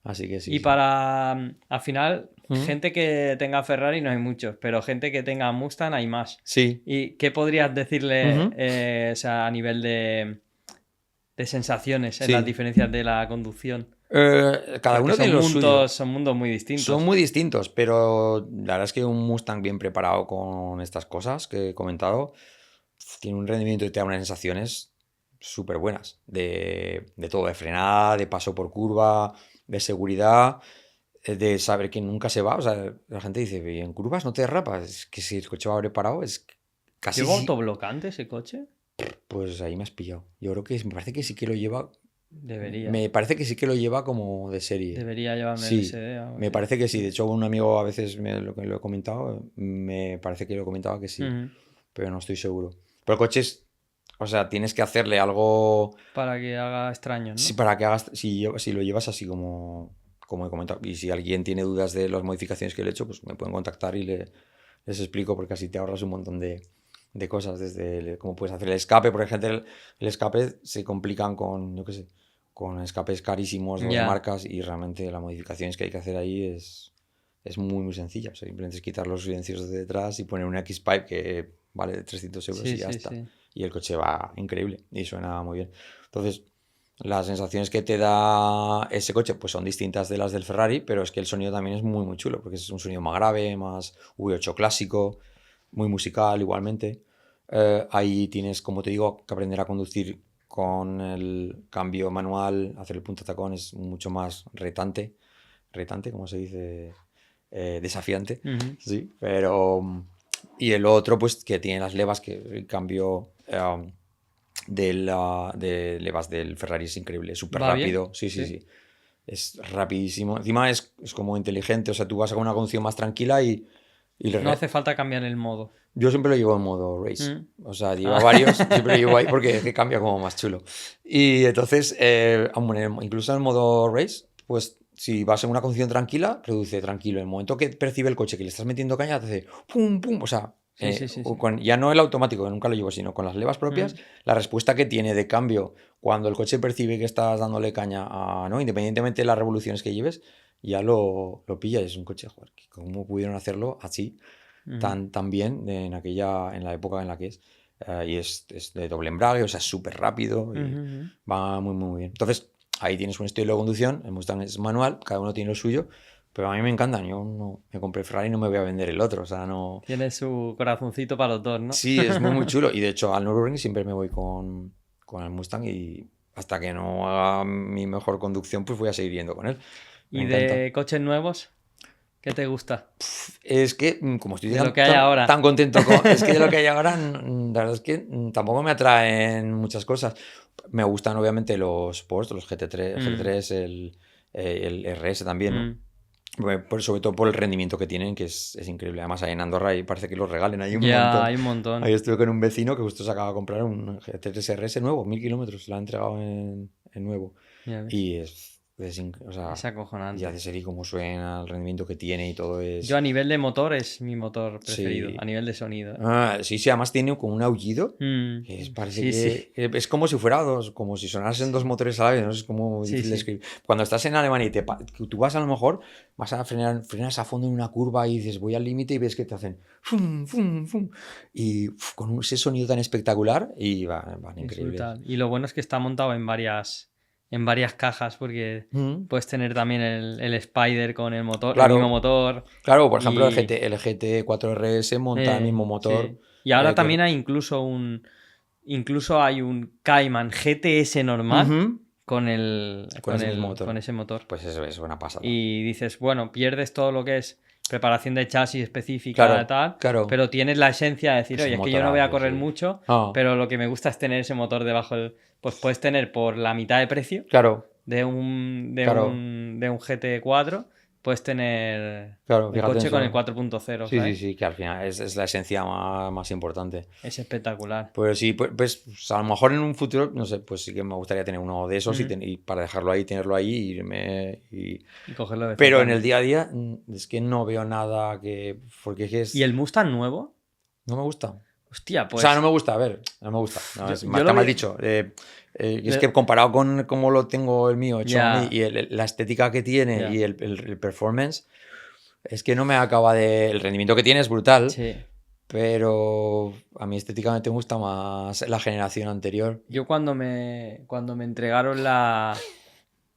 Así que sí. Y para, al final, gente que tenga Ferrari no hay muchos, pero gente que tenga Mustang hay más. Sí. ¿Y qué podrías decirle o sea, a nivel de sensaciones en las diferencias de la conducción? Cada uno tiene los suyos. Son mundos muy distintos. Son muy distintos, pero la verdad es que un Mustang bien preparado con estas cosas que he comentado tiene un rendimiento y te da unas sensaciones súper buenas de todo, de frenada, de paso por curva, de seguridad, de saber que nunca se va. O sea, la gente dice, ¿y en curvas no te derrapas? Es que si el coche va preparado es casi... ¿Lleva autoblocante ese coche? Pues ahí me has pillado. Yo creo que me parece que sí que lo lleva... Debería. Me parece que sí que lo lleva como de serie. Debería llevarme el SD. Me parece que sí. De hecho, un amigo a veces lo he comentado, me parece que lo comentaba que sí, pero no estoy seguro. Pero el coche es... O sea, tienes que hacerle algo... Para que haga extraño, ¿no? Sí, para que hagas... Si lo llevas así como he comentado. Y si alguien tiene dudas de las modificaciones que le he hecho, pues me pueden contactar y les explico, porque así te ahorras un montón de cosas. Desde cómo puedes hacer el escape. Por ejemplo, el escape se complican con, yo qué sé, con escapes carísimos de marcas, y realmente las modificaciones que hay que hacer ahí es muy, muy sencilla. O sea, simplemente es quitar los silencios de detrás y poner un X-Pipe que vale 300 euros y ya está. Sí. Y el coche va increíble y suena muy bien. Entonces, las sensaciones que te da ese coche pues son distintas de las del Ferrari, pero es que el sonido también es muy, muy chulo, porque es un sonido más grave, más V8 clásico, muy musical igualmente. Ahí tienes, como te digo, que aprender a conducir con el cambio manual. Hacer el punta tacón es mucho más retante, como se dice, desafiante, sí, pero Y el otro, pues, que tiene las levas, que el cambio de levas del Ferrari es increíble, súper ¿Va bien? rápido. Sí. Es rapidísimo. Encima es como inteligente, o sea, tú vas a una conducción más tranquila y No hace falta cambiar el modo. yo siempre lo llevo en modo race. O sea, llevo Ah. varios, siempre lo llevo ahí porque es que cambia como más chulo. Y entonces, incluso en el modo race, pues si vas en una condición tranquila, reduce tranquilo. En el momento que percibe el coche que le estás metiendo caña, te hace pum, pum. O sea, Sí. ya no el automático, que nunca lo llevo, sino con las levas propias, la respuesta que tiene de cambio cuando el coche percibe que estás dándole caña ¿no? Independientemente de las revoluciones que lleves, ya lo pilla. Es un coche, joder, ¿cómo pudieron hacerlo así? Tan bien en la época en la que es. Y es de doble embrague, o sea, es súper rápido y va muy, muy bien. Entonces, ahí tienes un estilo de conducción. El Mustang es manual, cada uno tiene lo suyo, pero a mí me encantan. Yo no me compré Ferrari y no me voy a vender el otro, o sea, no... Tiene su corazoncito para los dos, ¿no? Sí, es muy, muy chulo. Y de hecho, al Nürburgring siempre me voy con el Mustang y hasta que no haga mi mejor conducción, pues voy a seguir yendo con él. Me ¿Y encanta. de coches nuevos? ¿Qué te gusta? Es que, como estoy De lo que hay ahora. tan contento con... Es que de lo que hay ahora, la verdad es que tampoco me atraen muchas cosas. Me gustan, obviamente, los Sports, los GT3, el RS también, ¿no? Sobre todo por el rendimiento que tienen, que es increíble. Además, ahí en Andorra y parece que los regalen ahí un montón. Hay un montón. Ahí estuve con un vecino que justo se acaba de comprar un GT3 RS nuevo, 1000 kilómetros, lo ha entregado en nuevo. Y o sea, es acojonante. Y hace serie como suena, el rendimiento que tiene y todo es... Yo a nivel de motor es mi motor preferido, Sí. a nivel de sonido. Sí, además tiene como un aullido. Parece que es como si fuera como si sonasen dos motores a la vez, ¿no? Es como difícil de escribir. Cuando estás en Alemania y tú vas a lo mejor, vas a frenas a fondo en una curva y dices voy al límite y ves que te hacen fum, fum, fum, y con ese sonido tan espectacular y van increíbles. Y lo bueno es que está montado en varias cajas porque puedes tener también el Spider con el motor, Claro. el mismo motor. Claro, por ejemplo, el GT4 RS monta el mismo motor. Sí. Y ahora también hay incluso hay un Cayman GTS normal con ese motor. Pues eso es una pasada. Y dices, bueno, pierdes todo lo que es preparación de chasis específica Claro. pero tienes la esencia de decir, Ese oye, es que yo no voy a correr sí. mucho, pero lo que me gusta es tener ese motor debajo pues puedes tener por la mitad de precio de un GT4, puedes tener el coche con el 4.0. Sí, que al final es la esencia más importante. Es espectacular. Pues sí, pues a lo mejor en un futuro, no sé, pues sí que me gustaría tener uno de esos y para dejarlo ahí, tenerlo ahí y irme y cogerlo de pero en el día a día es que no veo nada porque es... ¿Y el Mustang nuevo? No me gusta. Hostia, pues... O sea, no me gusta, a ver, no me gusta. No, está mal dicho. Es que comparado con cómo lo tengo el mío hecho a mí y la estética que tiene y el performance, es que no me acaba de... El rendimiento que tiene es brutal, pero a mí estéticamente me gusta más la generación anterior. Yo cuando me entregaron la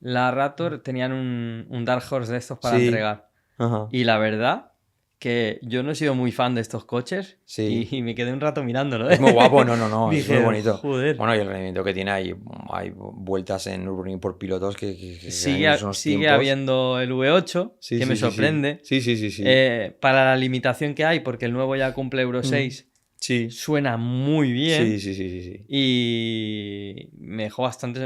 Raptor tenían un Dark Horse de estos para entregar. Ajá. Y la verdad que yo no he sido muy fan de estos coches y me quedé un rato mirándolo. Es muy guapo, no, es muy bonito. Joder. Bueno, y el rendimiento que tiene, hay vueltas en Nürburgring por pilotos que sigue habiendo el V8, que me sorprende. Sí. Para la limitación que hay, porque el nuevo ya cumple Euro 6, suena muy bien. Sí. Y me dejó bastante,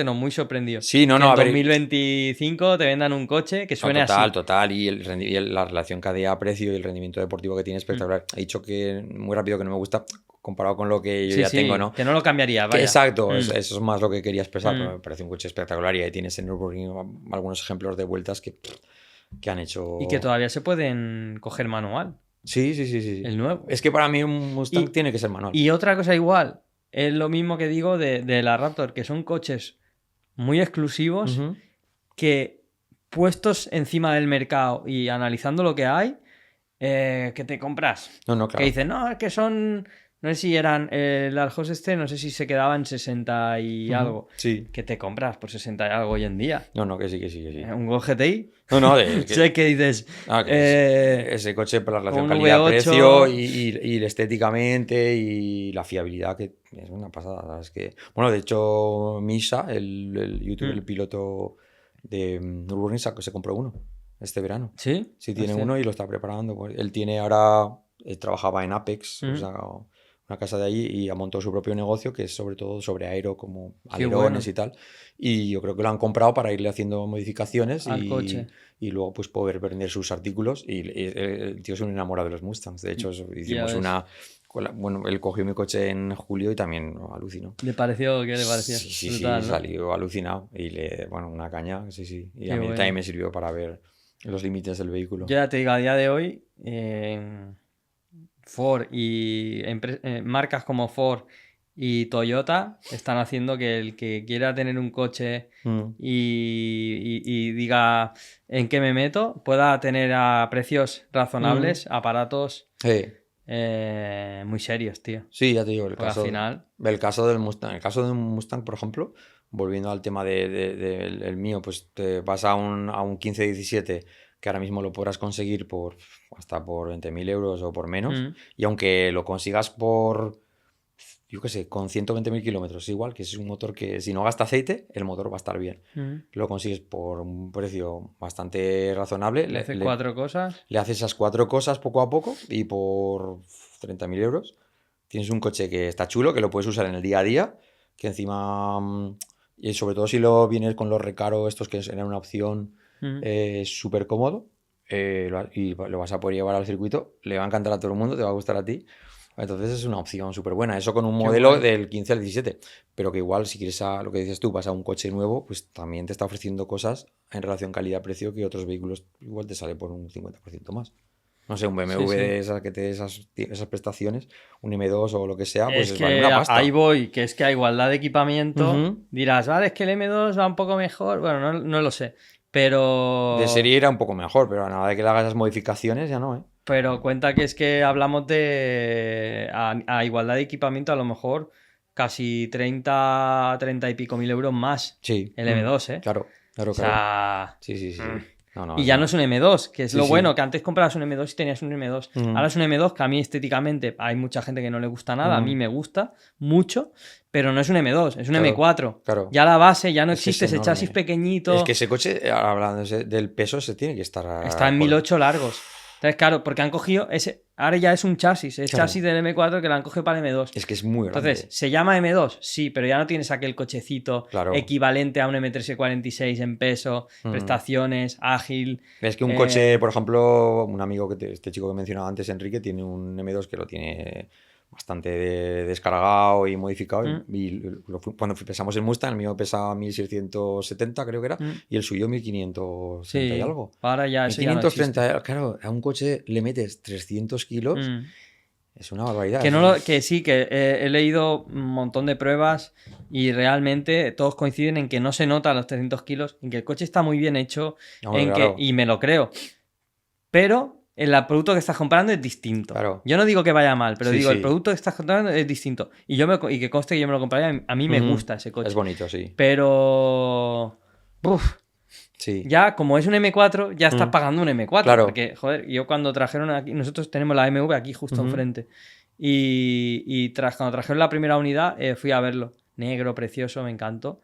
no, muy sorprendido. Sí, no, en 2025 te vendan un coche que suene así. Total, y la relación calidad-precio y el rendimiento deportivo que tiene es espectacular. He dicho que muy rápido que no me gusta comparado con lo que yo ya tengo, ¿no? Que no lo cambiaría, vaya. Exacto, eso es más lo que quería expresar, pero me parece un coche espectacular y ahí tienes en Nürburgring algunos ejemplos de vueltas que han hecho... Y que todavía se pueden coger manual. Sí. El nuevo. Es que para mí un Mustang tiene que ser manual. Y otra cosa igual, es lo mismo que digo de la Raptor, que son coches muy exclusivos que puestos encima del mercado y analizando lo que hay, que te compras. No, claro. Que dicen, no, es que son... No sé si eran el Arjos no sé si se quedaba en 60 y algo. Sí. Que te compras por 60 y algo hoy en día. No, que sí. Un Gol GTI. No, sé que dices... ese coche por la relación calidad-precio y estéticamente y la fiabilidad, que es una pasada. Es que, bueno, de hecho, Misha, el YouTube, el piloto de Nürburgring, se compró uno este verano. ¿Sí? Sí, tiene uno y lo está preparando. Él tiene ahora trabajaba en Apex, o sea, una casa de allí, y ha montado su propio negocio que es sobre todo sobre aero, como Qué alerones bueno. y tal. Y yo creo que lo han comprado para irle haciendo modificaciones Al coche. y luego pues poder vender sus artículos. Y el tío es un enamorado de los Mustangs. De hecho, Ya hicimos ves. bueno, él cogió mi coche en julio y también alucinó. ¿Le pareció? ¿Qué le pareció? Sí, sí, Brutal, sí, ¿no? salió alucinado. Y bueno, una caña, sí, sí. Y Qué a mí bueno. también me sirvió para ver los límites del vehículo. Yo ya te digo, a día de hoy, Ford y marcas como Ford y Toyota están haciendo que el que quiera tener un coche y diga en qué me meto, pueda tener a precios razonables aparatos Sí. muy serios, tío. Sí, ya te digo, Porque al final... el caso del Mustang, el caso de un Mustang, por ejemplo, volviendo al tema del mío, pues te vas a un 1517 que ahora mismo lo podrás conseguir hasta por 20.000 euros o por menos, y aunque lo consigas por, yo qué sé, con 120.000 kilómetros, igual, que es un motor que si no gasta aceite, el motor va a estar bien. Lo consigues por un precio bastante razonable. Le haces 4 cosas. Le haces esas 4 cosas poco a poco y por 30.000 euros tienes un coche que está chulo, que lo puedes usar en el día a día, que encima, y sobre todo si lo vienes con los recaros estos que eran una opción, es súper cómodo, y lo vas a poder llevar al circuito, le va a encantar a todo el mundo, te va a gustar a ti. Entonces es una opción súper buena. Eso con un modelo bueno. del 15 al 17. Pero que igual, si quieres lo que dices tú, vas a un coche nuevo, pues también te está ofreciendo cosas en relación calidad-precio que otros vehículos igual te sale por un 50% más. No sé, un BMW Sí. de esas que te dé esas prestaciones, un M2 o lo que sea, pues Es vale que una pasta. ahí voy, que es que a igualdad de equipamiento dirás, vale, es que el M2 va un poco mejor. Bueno, no lo sé. Pero... De serie era un poco mejor, pero a nada de que le hagas esas modificaciones ya no, ¿eh? Pero cuenta que es que hablamos de... A igualdad de equipamiento, a lo mejor casi 30 y pico mil euros más. Sí. El M2, ¿eh? Claro. O sea... Sí. Y ya no es un M2, que es Sí, lo sí. bueno, que antes comprabas un M2 y tenías un M2. Ahora es un M2 que a mí estéticamente hay mucha gente que no le gusta nada, a mí me gusta mucho, pero no es un M2, es un Claro, M4. claro. Ya la base ya no Es que existe es ese chasis enorme. pequeñito. Es que ese coche, hablando del peso, se tiene que estar... Está en 1008 largos. Entonces, claro, porque han cogido ese... Ahora ya es un chasis, es Claro. chasis del M4 que lo han cogido para el M2. Es que es muy grande. Entonces, ¿se llama M2? Sí, pero ya no tienes aquel cochecito Claro. equivalente a un M346 en peso, prestaciones, ágil. Es que un coche, por ejemplo, un amigo, este chico que mencionaba antes, Enrique, tiene un M2 que lo tiene bastante descargado y modificado. Y cuando pesamos el Mustang, el mío pesaba 1.670, creo que era, y el suyo 1.530 Sí, y algo. ahora ya eso ya no existe. 1.530, claro, a un coche le metes 300 kilos, es una barbaridad. Que sí, que he leído un montón de pruebas y realmente todos coinciden en que no se nota los 300 kilos, en que el coche está muy bien hecho, Hombre, claro. y me lo creo. Pero el producto que estás comprando es distinto. Claro. Yo no digo que vaya mal, pero Sí, digo, sí. el producto que estás comprando es distinto. Y que conste que yo me lo compraría, a mí me gusta ese coche. Es bonito, sí. Pero... Sí. Ya, como es un M4, ya estás pagando un M4. Claro. Porque, joder, yo cuando trajeron aquí, nosotros tenemos la MV aquí justo enfrente. Y cuando trajeron la primera unidad, fui a verlo. Negro, precioso, me encantó.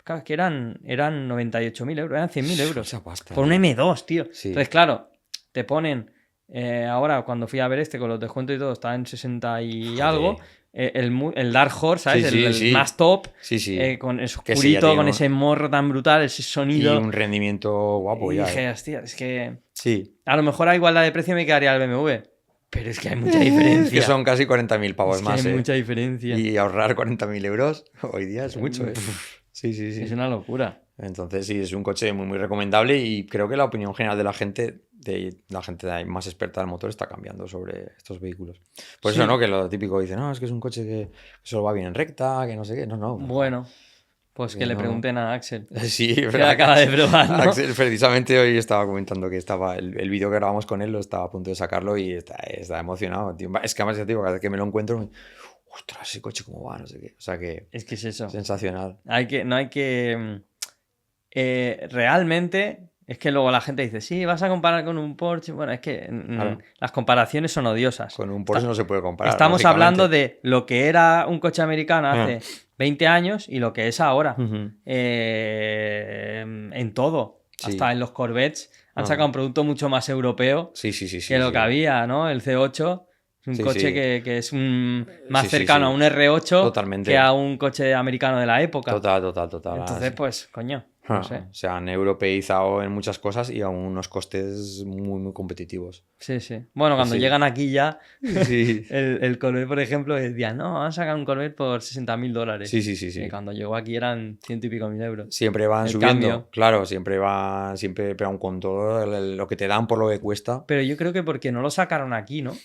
Claro, es que eran 98.000 euros, eran 100.000 euros. Esa pasta. Por un M2, tío. Sí. Entonces, claro, te ponen... ahora, cuando fui a ver con los descuentos y todo, estaba en 60 y Joder. algo. El Dark Horse, ¿sabes? Sí, el sí. más top. Sí. Con ese Que sí, ya oscurito, tiene con ese morro tan brutal, ese Y sonido. un rendimiento guapo Y ya. dije, hostia, es que Sí. a lo mejor a igualdad de precio me quedaría el BMW. Pero es que hay mucha diferencia. Que son casi 40.000 pavos Es que más, hay mucha diferencia. Y ahorrar 40.000 euros hoy día es mucho, ¿eh? Sí. Es una locura. Entonces sí, es un coche muy, muy recomendable y creo que la opinión general de la gente más experta del motor está cambiando sobre estos vehículos. Por eso, ¿no? Que lo típico dice, no, es que es un coche que solo va bien en recta, que no sé qué. No. Bueno, pues que le pregunten a Axel. Sí, Que lo acaba de probar, ¿no? Axel, precisamente hoy estaba comentando que estaba el vídeo que grabamos con él, lo estaba a punto de sacarlo y está emocionado, tío. Es que además, ya te digo, cada vez que me lo encuentro, ostras, ese coche cómo va, no sé qué. O sea que... Es que es eso. Sensacional. No hay que... realmente... Es que luego la gente dice, sí, vas a comparar con un Porsche. Bueno, es que Claro. las comparaciones son odiosas. Con un Porsche no se puede comparar. Estamos lógicamente. hablando de lo que era un coche americano hace 20 años y lo que es ahora. En todo. Sí. Hasta en los Corvettes han sacado un producto mucho más europeo Sí. que lo que había, ¿no? El C8. Es un Sí, coche sí. que es más Sí, sí, cercano sí. a un R8 Totalmente. que a un coche americano de la época. Total. Entonces, pues, coño, no sé. Se han europeizado en muchas cosas y a unos costes muy competitivos. Sí, sí. Bueno, cuando Sí. llegan aquí ya, Sí. el Corvette, por ejemplo, decía, no, van a sacar un Corvette por $60.000. Sí. Y cuando llegó aquí eran 100 y pico mil euros. Siempre van El subiendo. cambio. Claro, siempre pegan con todo lo que te dan por lo que cuesta. Pero yo creo que porque no lo sacaron aquí, ¿no?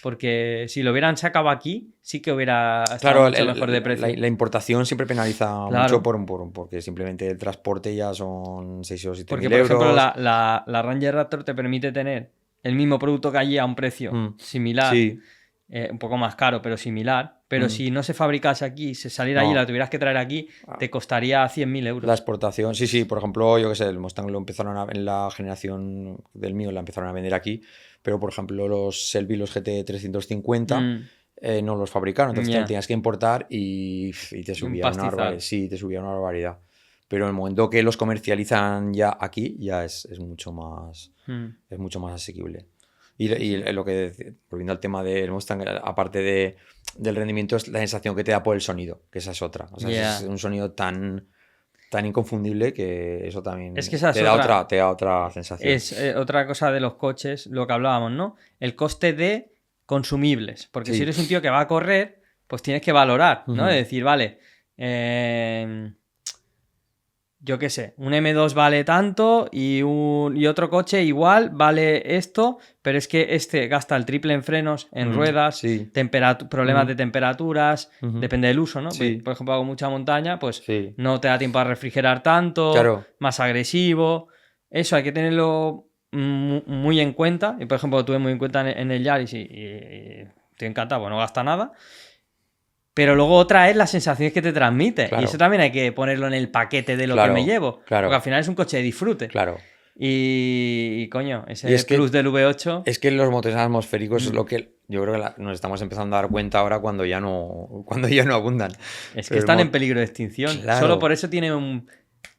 Porque si lo hubieran sacado aquí, sí que hubiera estado Claro, mucho mejor de precio. la importación siempre penaliza Claro. mucho porque simplemente el transporte ya son 6 o 7 Porque, mil por ejemplo, euros. la Ranger Raptor te permite tener el mismo producto que allí a un precio similar, Sí. un poco más caro, pero similar. Pero si no se fabricase aquí, se saliera allí y No. la tuvieras que traer aquí, te costaría 100.000 euros. La exportación, sí, por ejemplo, yo qué sé, el Mustang lo empezaron en la generación del mío, la empezaron a vender aquí, pero por ejemplo los Shelby, los GT 350, no los fabricaron, entonces te Ya. lo tenías que importar y te subía una pastizal. barbaridad. Sí, te subía una barbaridad. Pero en el momento que los comercializan ya aquí, ya es mucho más asequible. Y lo que, volviendo al tema del Mustang, aparte del rendimiento, es la sensación que te da por el sonido, que esa es otra. O sea, Ya. es un sonido tan inconfundible que eso también Es que esa es te da otra. te da otra sensación. Es otra cosa de los coches, lo que hablábamos, ¿no? El coste de consumibles. Porque Sí. si eres un tío que va a correr, pues tienes que valorar, ¿no? Ujú. De decir, vale, yo qué sé, un M2 vale tanto y otro coche igual vale esto, pero es que este gasta el triple en frenos, en ruedas, Sí. problemas de temperaturas, Ujú. depende del uso, ¿no? Sí. Por ejemplo, hago mucha montaña, pues Sí. no te da tiempo a refrigerar tanto, Claro. más agresivo. Eso hay que tenerlo muy en cuenta. Y por ejemplo, tuve muy en cuenta en el Yaris y estoy encantado, pues no gasta nada. Pero luego otra es las sensaciones que te transmite. Claro. Y eso también hay que ponerlo en el paquete de lo Claro, que me llevo. claro. Porque al final es un coche de disfrute. Claro. Y coño, ese Y es que- plus del V8. Es que los motores atmosféricos es lo que yo creo que nos estamos empezando a dar cuenta ahora cuando ya no abundan. Es que Pero el están mo- en peligro de extinción. Claro. Solo por eso tiene un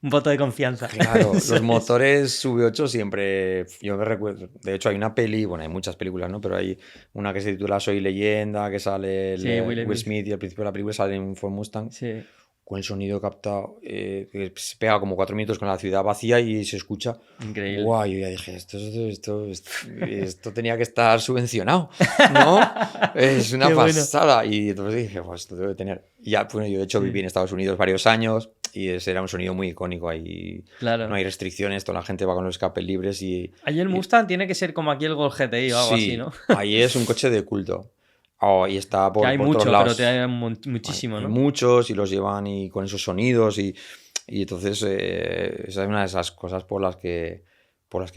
voto de confianza. Claro, los ¿Sabes? motores V8 siempre, yo me recuerdo, de hecho hay una peli, bueno, hay muchas películas, ¿no? Pero hay una que se titula Soy Leyenda, que sale Sí, Will Smith y al principio de la película sale en Ford Mustang Sí. con el sonido captado, que se pega como 4 minutos con la ciudad vacía y se escucha. Increíble. Guau, yo ya dije, esto tenía que estar subvencionado, ¿no? Es una Qué bueno. pasada. Y entonces dije, pues esto debe tener. Y ya, bueno, yo de hecho viví en Estados Unidos varios años y ese era un sonido muy icónico. Ahí Claro. no hay restricciones, toda la gente va con los escapes libres y. Allí el Mustang tiene que ser como aquí el Golf GTI o algo así, ¿no? Ahí es un coche de culto. Y está por, Que hay por mucho, todos lados. pero te hay muchísimo, Hay ¿no? muchos y los llevan y con esos sonidos y entonces esa es una de esas cosas por las que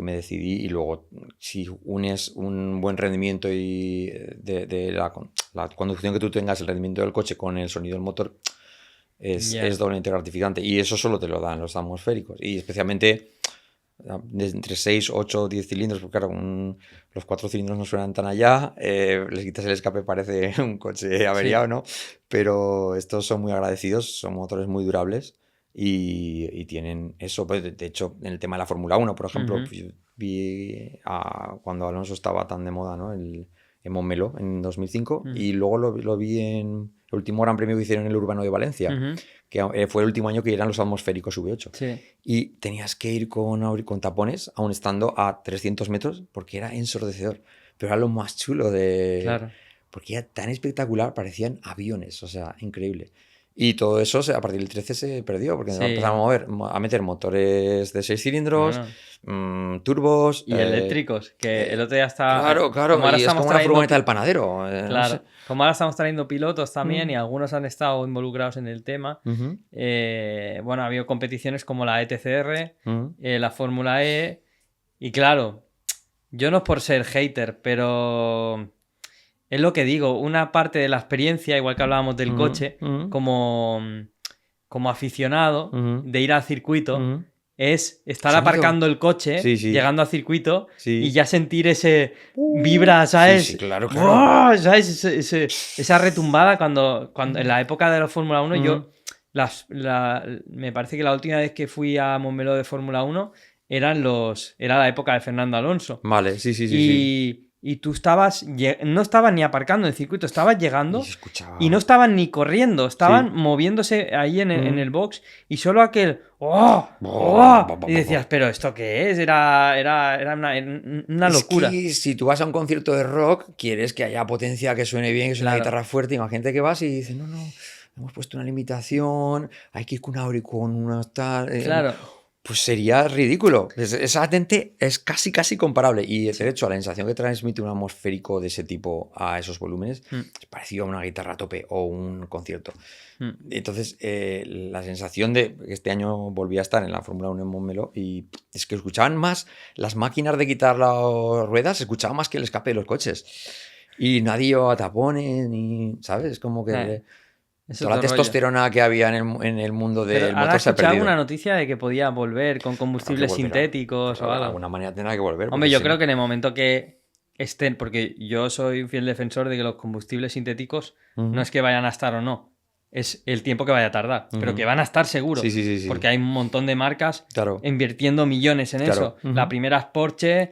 me decidí. Y luego si unes un buen rendimiento y de la conducción que tú tengas, el rendimiento del coche con el sonido del motor es doblemente gratificante y eso solo te lo dan los atmosféricos y especialmente entre 6, 8, 10 cilindros, porque claro, los 4 cilindros no suenan tan allá, les quitas el escape, parece un coche averiado, ¿no? Pero estos son muy agradecidos, son motores muy durables y tienen eso. Pues, de hecho, en el tema de la Fórmula 1, por ejemplo, yo vi cuando Alonso estaba tan de moda, ¿no? En Montmeló en 2005 y luego lo vi en el último Gran Premio que hicieron en el Urbano de Valencia, que fue el último año que eran los atmosféricos V8. Sí. Y tenías que ir con tapones, aún estando a 300 metros, porque era ensordecedor. Pero era lo más chulo Claro. porque era tan espectacular, parecían aviones, o sea, increíble. Y todo eso a partir del 13 se perdió, porque empezaron a meter motores de 6 cilindros, turbos... Y eléctricos, que el otro día está... Claro, como ahora y es como una furgoneta del panadero. Claro, no sé. como ahora estamos trayendo pilotos también y algunos han estado involucrados en el tema. Bueno, ha habido competiciones como la ETCR, la Fórmula E, y claro, yo no es por ser hater, pero es lo que digo, una parte de la experiencia, igual que hablábamos del coche, como aficionado de ir al circuito, es estar Sonido. aparcando el coche, llegando al circuito y ya sentir ese vibra, ¿sabes? Sí, claro. ¡Wow! ¿Sabes? Esa retumbada cuando en la época de la Fórmula 1 yo me parece que la última vez que fui a Montmeló de Fórmula 1 era la época de Fernando Alonso. Vale, sí. y tú no estabas ni aparcando en el circuito, estabas llegando Y se escuchaba. y no estaban ni corriendo, estaban moviéndose ahí en el box y solo aquel ¡oh! ¡Oh! Y decías, ¿pero esto qué es? Era una locura. Es que si tú vas a un concierto de rock, quieres que haya potencia, que suene bien, que suene la guitarra fuerte. Imagínate que vas y dices, no, hemos puesto una limitación, hay que ir con una tal. Claro. Pues sería ridículo. Esa latente es casi comparable. Y de hecho, la sensación que transmite un atmosférico de ese tipo a esos volúmenes es parecido a una guitarra a tope o un concierto. Entonces, la sensación de que este año volví a estar en la Fórmula 1 en Montmeló y es que escuchaban más las máquinas de quitar las ruedas, se escuchaba más que el escape de los coches. Y nadie llevaba tapones, ni, ¿sabes? Como que... Toda la testosterona que había en el mundo del motor se ha perdido. alguna noticia de que podía volver con combustibles sintéticos o algo? De alguna manera tendrá que volver. Hombre, yo creo que en el momento que estén, porque yo soy un fiel defensor de que los combustibles sintéticos no es que vayan a estar o no, es el tiempo que vaya a tardar, pero que van a estar seguros. Sí. Porque hay un montón de marcas claro. invirtiendo millones en eso. La primera es Porsche,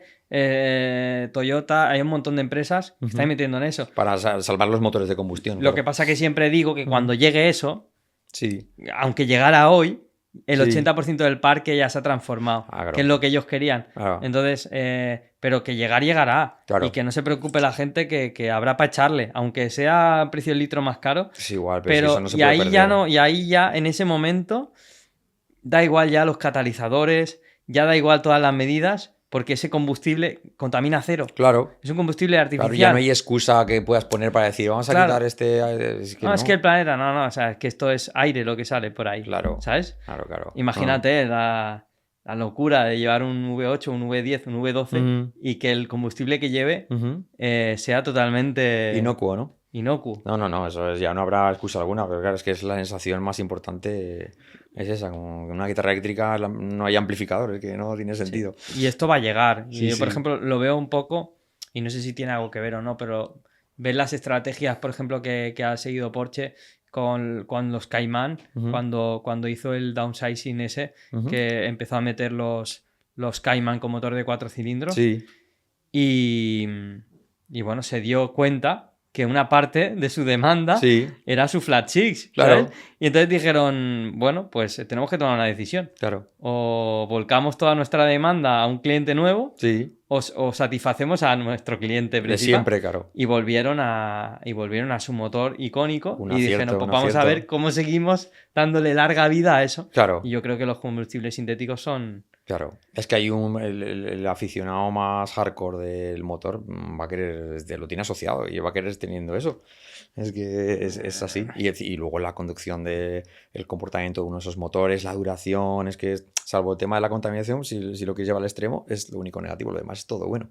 Toyota, hay un montón de empresas que están metiendo en eso. Para salvar los motores de combustión. Lo que pasa que siempre digo que cuando llegue eso, sí. aunque llegara hoy, el 80% del parque ya se ha transformado, claro. que es lo que ellos querían. Claro. Entonces, pero que llegará. Claro. Y que no se preocupe la gente que habrá para echarle, aunque sea precio del litro más caro. Es igual, pero si eso no se y puede ahí perder. ya no, y ahí ya en ese momento da igual ya los catalizadores, ya da igual todas las medidas, porque ese combustible contamina cero. Claro. Es un combustible artificial. Claro, ya no hay excusa que puedas poner para decir, vamos a quitar este... Es que es que el planeta, o sea, es que esto es aire lo que sale por ahí. Claro. ¿Sabes? Claro. Imagínate la locura de llevar un V8, un V10, un V12 y que el combustible que lleve sea totalmente... inocuo, ¿no? Inocuo. No, eso es, ya no habrá excusa alguna, pero claro, es que es la sensación más importante, es esa, como que una guitarra eléctrica no hay amplificador, es que no tiene sentido. Sí. Y esto va a llegar. Sí, yo, por ejemplo, lo veo un poco, y no sé si tiene algo que ver o no, pero ves las estrategias, por ejemplo, que ha seguido Porsche con los Cayman, cuando hizo el downsizing ese, que empezó a meter los Cayman con motor de 4 cilindros. Sí. Y bueno, se dio cuenta que una parte de su demanda era su Flat Six, ¿sabes? Claro. Y entonces dijeron, bueno, pues tenemos que tomar una decisión. Claro. O volcamos toda nuestra demanda a un cliente nuevo, o satisfacemos a nuestro cliente principal. De siempre, claro. Y volvieron a su motor icónico y dijeron, pues vamos a ver cómo seguimos dándole larga vida a eso. Claro. Y yo creo que los combustibles sintéticos son... Claro, es que hay el aficionado más hardcore del motor va a querer, lo tiene asociado y va a querer teniendo eso. Es que es así. Y luego la conducción el comportamiento de uno de esos motores, la duración, es que salvo el tema de la contaminación, si lo quieres llevar al extremo, es lo único negativo, lo demás es todo bueno.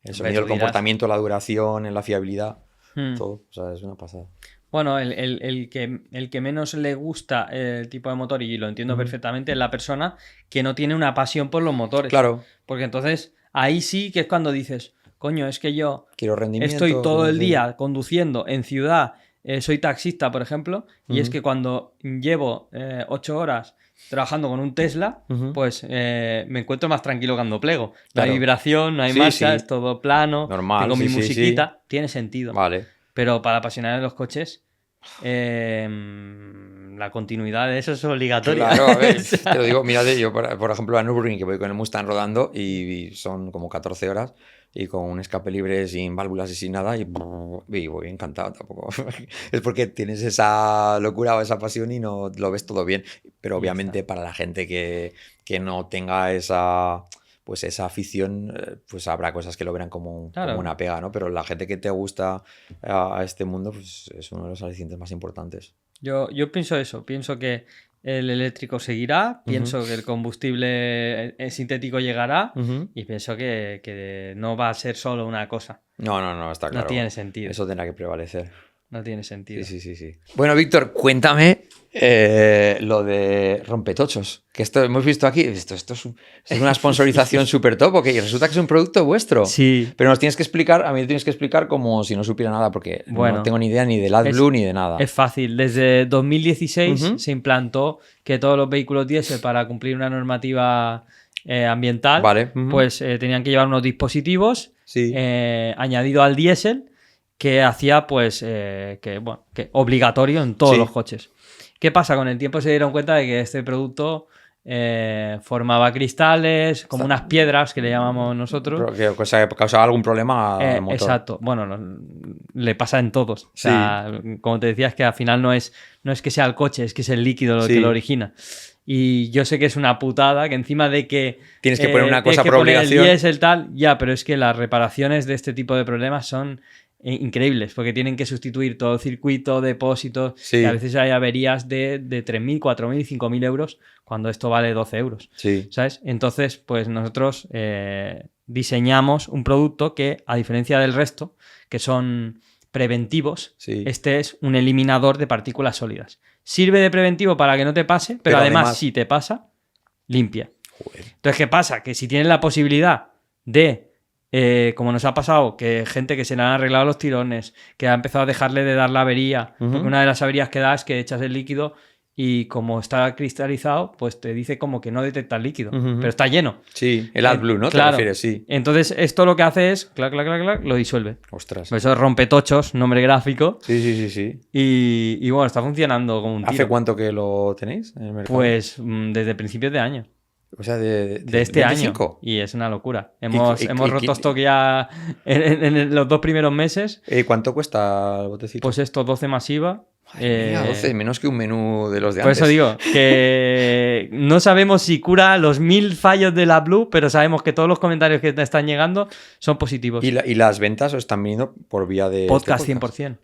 El sonido, el comportamiento, la duración, la fiabilidad, todo, o sea, es una pasada. Bueno, el que menos le gusta el tipo de motor, y lo entiendo perfectamente, es la persona que no tiene una pasión por los motores. Claro. Porque entonces ahí sí que es cuando dices, coño, es que yo quiero rendimiento, estoy todo el día conduciendo en ciudad, soy taxista, por ejemplo, y es que cuando llevo 8 horas trabajando con un Tesla, pues me encuentro más tranquilo cuando plego. No hay vibración, no hay marcha, es todo plano, normal, tengo mi musiquita, tiene sentido. Vale. Pero para apasionar de los coches, la continuidad de eso es obligatoria. Claro, a ver, te lo digo, mira, yo por ejemplo a Nürburgring, que voy con el Mustang rodando y son como 14 horas y con un escape libre sin válvulas y sin nada y voy encantado tampoco. Es porque tienes esa locura o esa pasión y no lo ves todo bien. Pero obviamente para la gente que no tenga esa afición, pues habrá cosas que lo verán como una pega, ¿no? Pero la gente que te gusta a este mundo, pues es uno de los alicientes más importantes. Yo pienso eso, pienso que el eléctrico seguirá, pienso que el combustible sintético llegará y pienso que no va a ser solo una cosa. No, está claro. No tiene sentido. Eso tendrá que prevalecer. No tiene sentido. Sí. Bueno, Víctor, cuéntame lo de Rompetochos. Que esto hemos visto aquí. Esto es una sponsorización súper top, porque resulta que es un producto vuestro. Sí. Pero nos tienes que explicar, a mí me tienes que explicar como si no supiera nada, porque no tengo ni idea ni del AdBlue ni de nada. Es fácil. Desde 2016 se implantó que todos los vehículos diésel, para cumplir una normativa ambiental, pues tenían que llevar unos dispositivos Sí. Añadido al diésel, que hacía pues que obligatorio en todos Sí. los coches. ¿Qué pasa? Con el tiempo se dieron cuenta de que este producto formaba cristales, como unas piedras que le llamamos nosotros. Que causaba algún problema al motor. Exacto. Bueno, le pasa en todos. O sea, como te decía, es que al final no es que sea el coche, es que es el líquido lo que lo origina. Y yo sé que es una putada, que encima de que tienes que poner una cosa por por obligación. El diésel tal, ya, pero es que las reparaciones de este tipo de problemas son increíbles, porque tienen que sustituir todo el circuito, depósitos, y a veces hay averías de 3.000, 4.000, 5.000 euros, cuando esto vale 12 euros. Sí. ¿Sabes? Entonces, pues nosotros diseñamos un producto que, a diferencia del resto, que son preventivos, este es un eliminador de partículas sólidas. Sirve de preventivo para que no te pase, pero además, si te pasa, limpia. Joder. Entonces, ¿qué pasa? Que si tienes la posibilidad de, como nos ha pasado, que gente que se le han arreglado los tirones, que ha empezado a dejarle de dar la avería, porque una de las averías que da es que echas el líquido y como está cristalizado, pues te dice como que no detecta el líquido, pero está lleno. Sí, el AdBlue, ¿no? Claro. ¿Te refieres? Sí. Entonces, esto lo que hace es, clac, clac, clac, clac, lo disuelve. Ostras. Por eso es rompetochos, nombre gráfico. Sí. Y bueno, está funcionando como un tiro. ¿Hace cuánto que lo tenéis en el mercado? Pues desde principios de año. O sea, de este 25. año. Y es una locura. Hemos roto stock ya en los 2 primeros meses. ¿Cuánto cuesta el botecito? Pues esto, 12 masiva. Madre mía, 12, menos que un menú de los de por antes. Por eso digo que no sabemos si cura los 1000 fallos de la Blue, pero sabemos que todos los comentarios que te están llegando son positivos. ¿Y las ventas os están viniendo por vía de podcast, este podcast? 100%.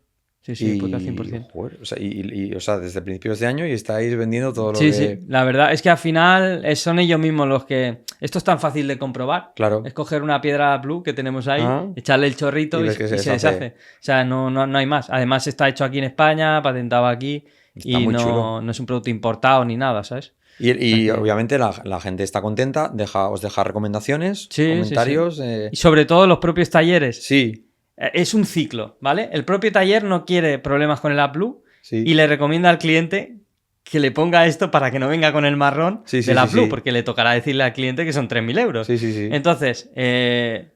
Sí, podcast 100%. Joder, o sea, desde principios de año y estáis vendiendo todo lo que... Sí, la verdad es que al final son ellos mismos los que... Esto es tan fácil de comprobar. Claro. Es coger una piedra Blue que tenemos ahí, echarle el chorrito y se deshace. O sea, no hay más. Además está hecho aquí en España, patentado aquí y no es un producto importado ni nada, ¿sabes? Y obviamente la gente está contenta, os deja recomendaciones, comentarios... Y sobre todo los propios talleres. Sí. Es un ciclo, ¿vale? El propio taller no quiere problemas con el AdBlue y le recomienda al cliente que le ponga esto para que no venga con el marrón del AdBlue, porque le tocará decirle al cliente que son 3.000 euros. Sí. Entonces,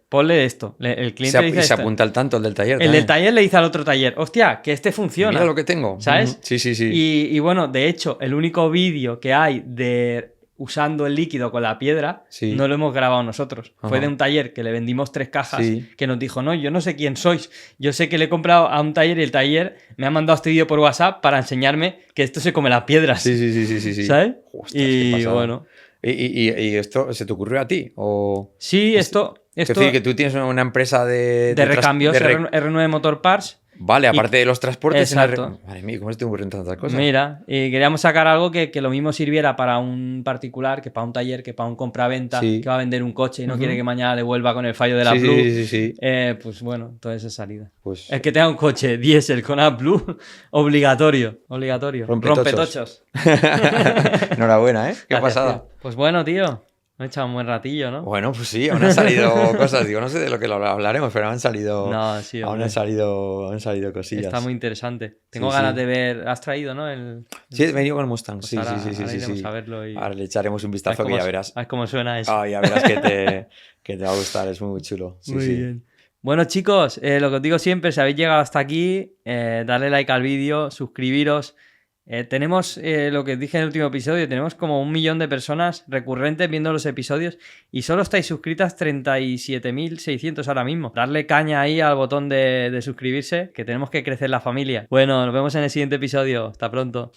ponle esto. El cliente dice se apunta al tanto el del taller. El del taller le dice al otro taller, hostia, que este funciona. Mira lo que tengo. ¿Sabes? Sí. Y bueno, de hecho, el único vídeo que hay de... usando el líquido con la piedra, no lo hemos grabado nosotros. Fue de un taller que le vendimos 3 cajas que nos dijo, no, yo no sé quién sois. Yo sé que le he comprado a un taller y el taller me ha mandado este vídeo por WhatsApp para enseñarme que esto se come las piedras. Sí. ¿Sabes? Ostras, y bueno. ¿Y esto se te ocurrió a ti? ¿O... Sí, esto... Es decir, que tú tienes una empresa de recambios, R9 Motor Parts. Vale, aparte de los transportes. Exacto. Madre mía, ¿cómo se te ocurren tantas cosas? Mira, y queríamos sacar algo que lo mismo sirviera para un particular, que para un taller, que para un compraventa, que va a vender un coche y no quiere que mañana le vuelva con el fallo de la Blue. Sí. Pues bueno, entonces es salida. Pues... El que tenga un coche diésel con AdBlue, obligatorio. Rompetochos. Enhorabuena, ¿eh? Qué Gracias, pasada. Tío. Pues bueno, tío. Me he echado un buen ratillo, ¿no? Bueno, pues sí, aún han salido cosas. Digo, no sé de lo que lo hablaremos, pero han salido. Aún han salido cosillas. Está muy interesante. Tengo ganas de ver. ¿Has traído, no? Sí, he venido con el Mustang. Pues Sí. Iremos a verlo y... Ahora le echaremos un vistazo que ya verás. A ver cómo suena eso. Ya verás que te va a gustar, es muy chulo. Muy bien. Bueno, chicos, lo que os digo siempre, si habéis llegado hasta aquí, darle like al vídeo, suscribiros. Tenemos, lo que dije en el último episodio, tenemos como 1 millón de personas recurrentes viendo los episodios y solo estáis suscritas 37.600 ahora mismo. Darle caña ahí al botón de suscribirse, que tenemos que crecer la familia. Bueno, nos vemos en el siguiente episodio. Hasta pronto.